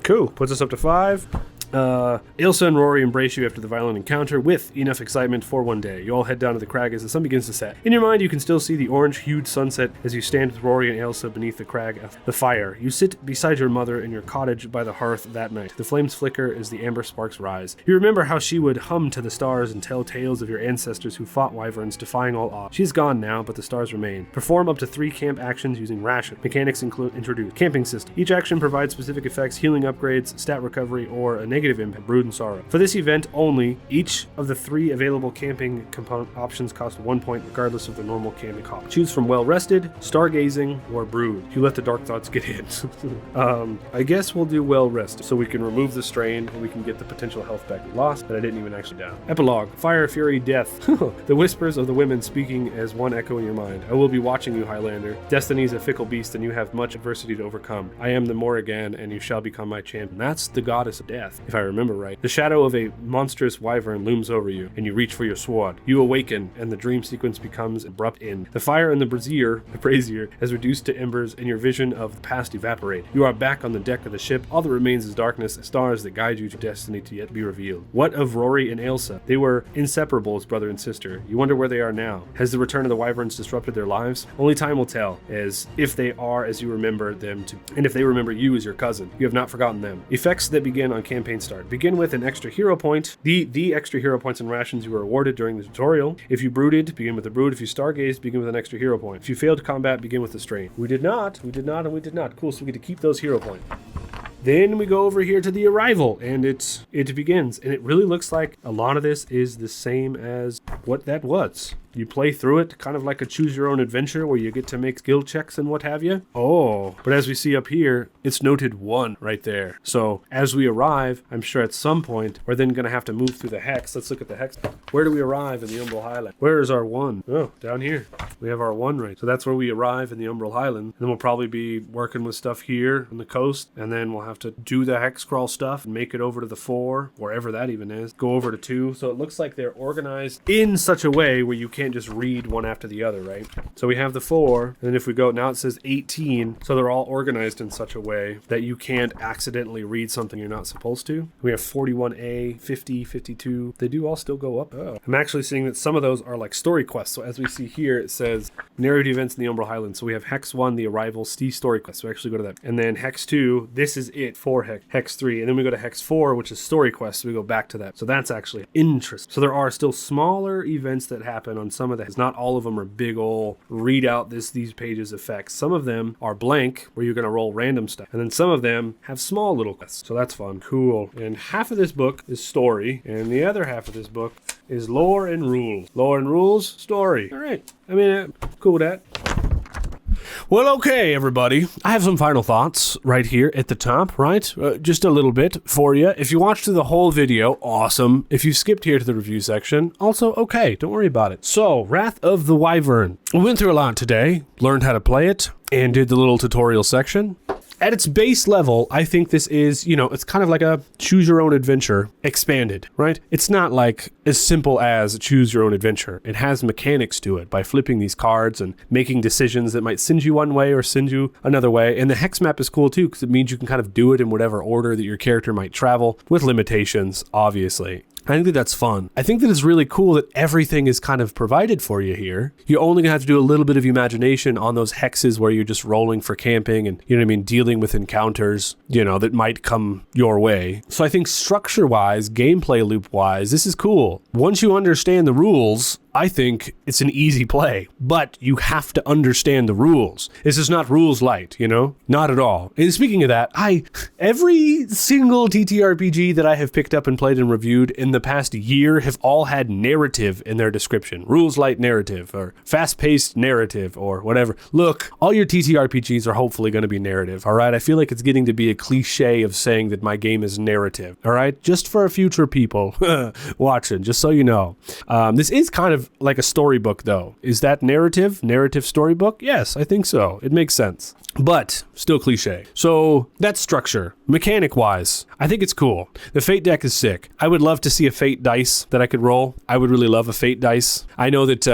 Cool. Puts us up to 5. Ilsa and Rory embrace you after the violent encounter with enough excitement for one day. You all head down to the crag as the sun begins to set. In your mind, you can still see the orange-hued sunset as you stand with Rory and Ilsa beneath the crag of the fire. You sit beside your mother in your cottage by the hearth that night. The flames flicker as the amber sparks rise. You remember how she would hum to the stars and tell tales of your ancestors who fought wyverns, defying all odds. She's gone now, but the stars remain. Perform up to 3 camp actions using ration. Mechanics include introduced camping system. Each action provides specific effects, healing upgrades, stat recovery, or a negative impact, brood and sorrow. For this event only, each of the 3 available camping component options cost 1 point regardless of the normal camping cost. Choose from well rested, stargazing, or brood. You let the dark thoughts get in. I guess we'll do well rested so we can remove the strain and we can get the potential health back we lost that I didn't even actually down. Epilogue. Fire, fury, death. The whispers of the women speaking as one echo in your mind. I will be watching you, Highlander. Destiny is a fickle beast and you have much adversity to overcome. I am the Morrigan and you shall become my champion. That's the goddess of death, if I remember right. The shadow of a monstrous wyvern looms over you, and you reach for your sword. You awaken, and the dream sequence becomes abrupt end. The fire in the brazier has reduced to embers, and your vision of the past evaporate. You are back on the deck of the ship. All that remains is darkness, stars that guide you to destiny to yet be revealed. What of Rory and Ilsa? They were inseparable as brother and sister. You wonder where they are now. Has the return of the wyverns disrupted their lives? Only time will tell, as if they are as you remember them to, and if they remember you as your cousin. You have not forgotten them. Effects that begin on campaign start. Begin with an extra hero point. The extra hero points and rations you were awarded during the tutorial. If you brooded, begin with the brood. If you stargazed, begin with an extra hero point. If you failed combat, begin with the strain. We did not, and we did not. Cool, so we get to keep those hero points. Then we go over here to the arrival, and it begins. And it really looks like a lot of this is the same as what that was. You play through it kind of like a choose your own adventure where you get to make skill checks and what have you. Oh, but as we see up here, it's noted 1 right there. So as we arrive, I'm sure at some point, we're then going to have to move through the hex. Let's look at the hex. Where do we arrive in the Umbral Highland? Where is our 1? Oh, down here. We have our 1 right. So that's where we arrive in the Umbral Highland. And then we'll probably be working with stuff here on the coast. And then we'll have to do the hex crawl stuff and make it over to the 4, wherever that even is. Go over to 2. So it looks like they're organized in such a way where you can't just read one after the other, right? So we have the 4, and then if we go, now it says 18, so they're all organized in such a way that you can't accidentally read something you're not supposed to. We have 41A, 50, 52. They do all still go up. Oh. I'm actually seeing that some of those are like story quests. So as we see here, it says narrative events in the Umbral Highlands. So we have Hex 1, the arrival, Steve story quest. So we actually go to that. And then Hex 2, this is it for Hex 3. And then we go to Hex 4, which is story quest. So we go back to that. So that's actually interesting. So there are still smaller events that happen on some of the, not all of them are big ol' read out these pages effects. Some of them are blank where you're going to roll random stuff. And then some of them have small little quests. So that's fun. Cool. And half of this book is story. And the other half of this book is lore and rules. Lore and rules, story. All right. I mean, cool with that. Well, okay, everybody. I have some final thoughts right here at the top, right? Just a little bit for you. If you watched through the whole video, awesome. If you skipped here to the review section, also okay. Don't worry about it. So, Wrath of the Wyvern. We went through a lot today, learned how to play it, and did the little tutorial section. At its base level, I think this is, it's kind of like a choose your own adventure expanded, right? It's not like as simple as choose your own adventure. It has mechanics to it by flipping these cards and making decisions that might send you one way or send you another way. And the hex map is cool too, because it means you can kind of do it in whatever order that your character might travel, with limitations, obviously. I think that that's fun. I think that it's really cool that everything is kind of provided for you here. You're only gonna have to do a little bit of imagination on those hexes where you're just rolling for camping and, dealing with encounters, that might come your way. So I think structure-wise, gameplay loop-wise, this is cool. Once you understand the rules, I think it's an easy play, but you have to understand the rules. This is not rules light, you know? Not at all. And speaking of that, every single TTRPG that I have picked up and played and reviewed in the past year have all had narrative in their description. Rules light narrative or fast-paced narrative or whatever. Look, all your TTRPGs are hopefully going to be narrative, all right? I feel like it's getting to be a cliche of saying that my game is narrative, all right? Just for future people watching, just so you know. This is kind of like a storybook, though. Is that narrative storybook? Yes, I think so. It makes sense. But still cliche. So that's structure. Mechanic wise, I think it's cool. The Fate deck is sick. I would love to see a Fate dice that I could roll. I would really love a Fate dice. I know that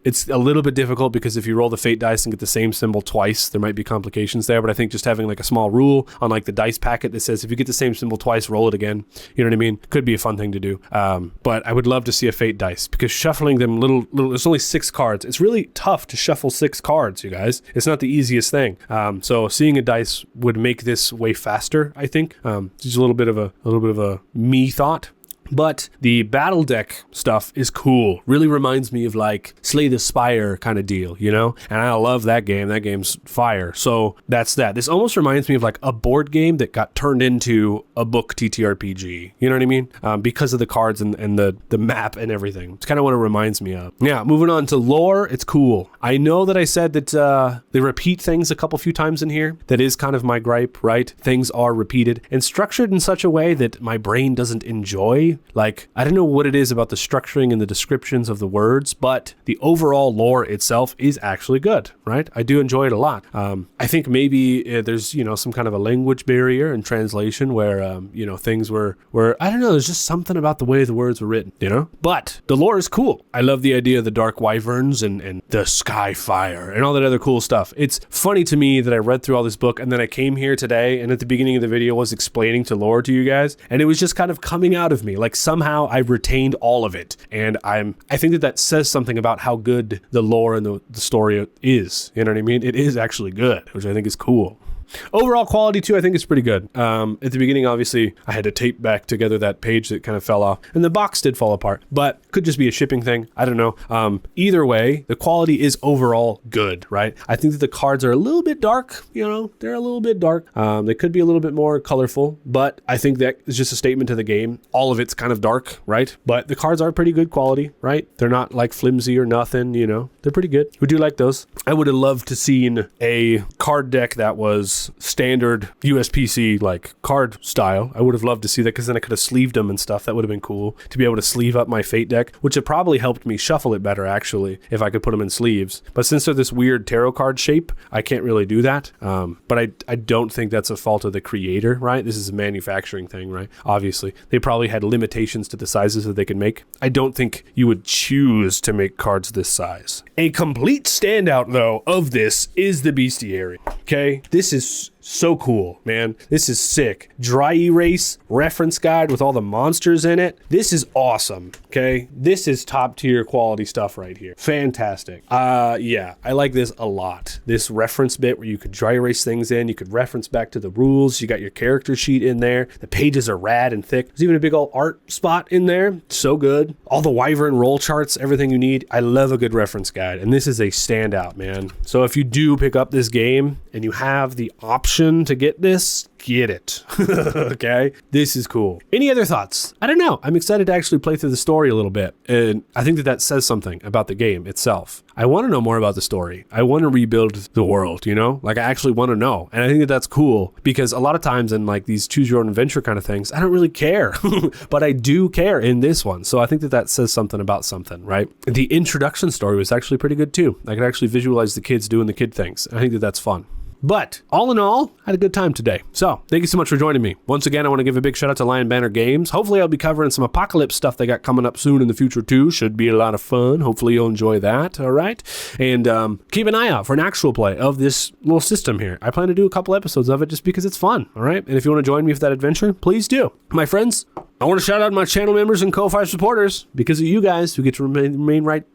it's a little bit difficult because if you roll the Fate dice and get the same symbol twice, there might be complications there. But I think just having like a small rule on like the dice packet that says if you get the same symbol twice, roll it again. You know what I mean? Could be a fun thing to do. But I would love to see a Fate dice because shuffling them little, there's only 6 cards. It's really tough to shuffle 6 cards, you guys. It's not the easiest thing. So seeing a dice would make this way faster, I think. Just a little bit of a me thought. But the battle deck stuff is cool. Really reminds me of like Slay the Spire kind of deal, you know? And I love that game. That game's fire. So that's that. This almost reminds me of like a board game that got turned into a book TTRPG. You know what I mean? Because of the cards and the map and everything. It's kind of what it reminds me of. Yeah, moving on to lore. It's cool. I know that I said that they repeat things a few times in here. That is kind of my gripe, right? Things are repeated and structured in such a way that my brain doesn't enjoy. Like, I don't know what it is about the structuring and the descriptions of the words, but the overall lore itself is actually good, right? I do enjoy it a lot. I think maybe there's, some kind of a language barrier in translation where, things were, I don't know, there's just something about the way the words were written, But the lore is cool. I love the idea of the dark wyverns and the sky fire and all that other cool stuff. It's funny to me that I read through all this book and then I came here today and at the beginning of the video was explaining to lore to you guys and it was just kind of coming out of me. Like somehow I retained all of it. And I think that says something about how good the lore and the story is. You know what I mean? It is actually good, which I think is cool. Overall quality too, I think is pretty good. At the beginning, obviously, I had to tape back together that page that kind of fell off, and the box did fall apart, but could just be a shipping thing. I don't know. Either way, the quality is overall good, right? I think that the cards are a little bit dark. They're a little bit dark. They could be a little bit more colorful, but I think that is just a statement to the game. All of it's kind of dark, right? But the cards are pretty good quality, right? They're not like flimsy or nothing. They're pretty good. We do like those. I would have loved to seen a card deck that was standard USPC like card style. I would have loved to see that because then I could have sleeved them and stuff. That would have been cool to be able to sleeve up my Fate deck, which would probably helped me shuffle it better actually if I could put them in sleeves. But since they're this weird tarot card shape, I can't really do that. But I don't think that's a fault of the creator, right? This is a manufacturing thing, right? Obviously, they probably had limitations to the sizes that they could make. I don't think you would choose to make cards this size. A complete standout though of this is the bestiary. Okay, this is so cool, man. This is sick. Dry erase reference guide with all the monsters in it. This is awesome. Okay, this is top tier quality stuff right here. Fantastic. Yeah, I like this a lot. This reference bit where you could dry erase things in, you could reference back to the rules. You got your character sheet in there. The pages are rad and thick. There's even a big old art spot in there. So good. All the wyvern roll charts, everything you need. I love a good reference guide, and this is a standout, man. So if you do pick up this game and you have the option to get this, get it. Okay, this is cool. Any other thoughts? I don't know. I'm excited to actually play through the story a little bit, and I think that says something about the game itself. I want to know more about the story. I want to rebuild the world, like I actually want to know, and I think that that's cool because a lot of times in like these choose your own adventure kind of things, I don't really care, but I do care in this one. So I think that says something about something, right? The introduction story was actually pretty good too. I could actually visualize the kids doing the kid things. I think that that's fun. But all in all, I had a good time today. So thank you so much for joining me. Once again, I want to give a big shout out to Lion Banner Games. Hopefully I'll be covering some Apocalypse stuff they got coming up soon in the future too. Should be a lot of fun. Hopefully you'll enjoy that. All right. And keep an eye out for an actual play of this little system here. I plan to do a couple episodes of it just because it's fun. All right. And if you want to join me for that adventure, please do. My friends, I want to shout out my channel members and Ko-Fi supporters. Because of you guys, we get to remain right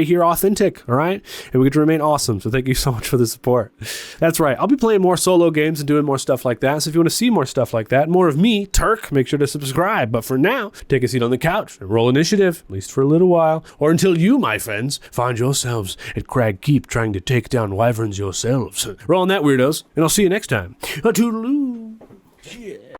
here authentic, all right? And we get to remain awesome. So thank you so much for the support. That's right. I'll be playing more solo games and doing more stuff like that. So if you want to see more stuff like that, more of me, Turk, make sure to subscribe. But for now, take a seat on the couch and roll initiative, at least for a little while. Or until you, my friends, find yourselves at Crag Keep trying to take down wyverns yourselves. Roll on that, weirdos. And I'll see you next time. A toodaloo. Yeah.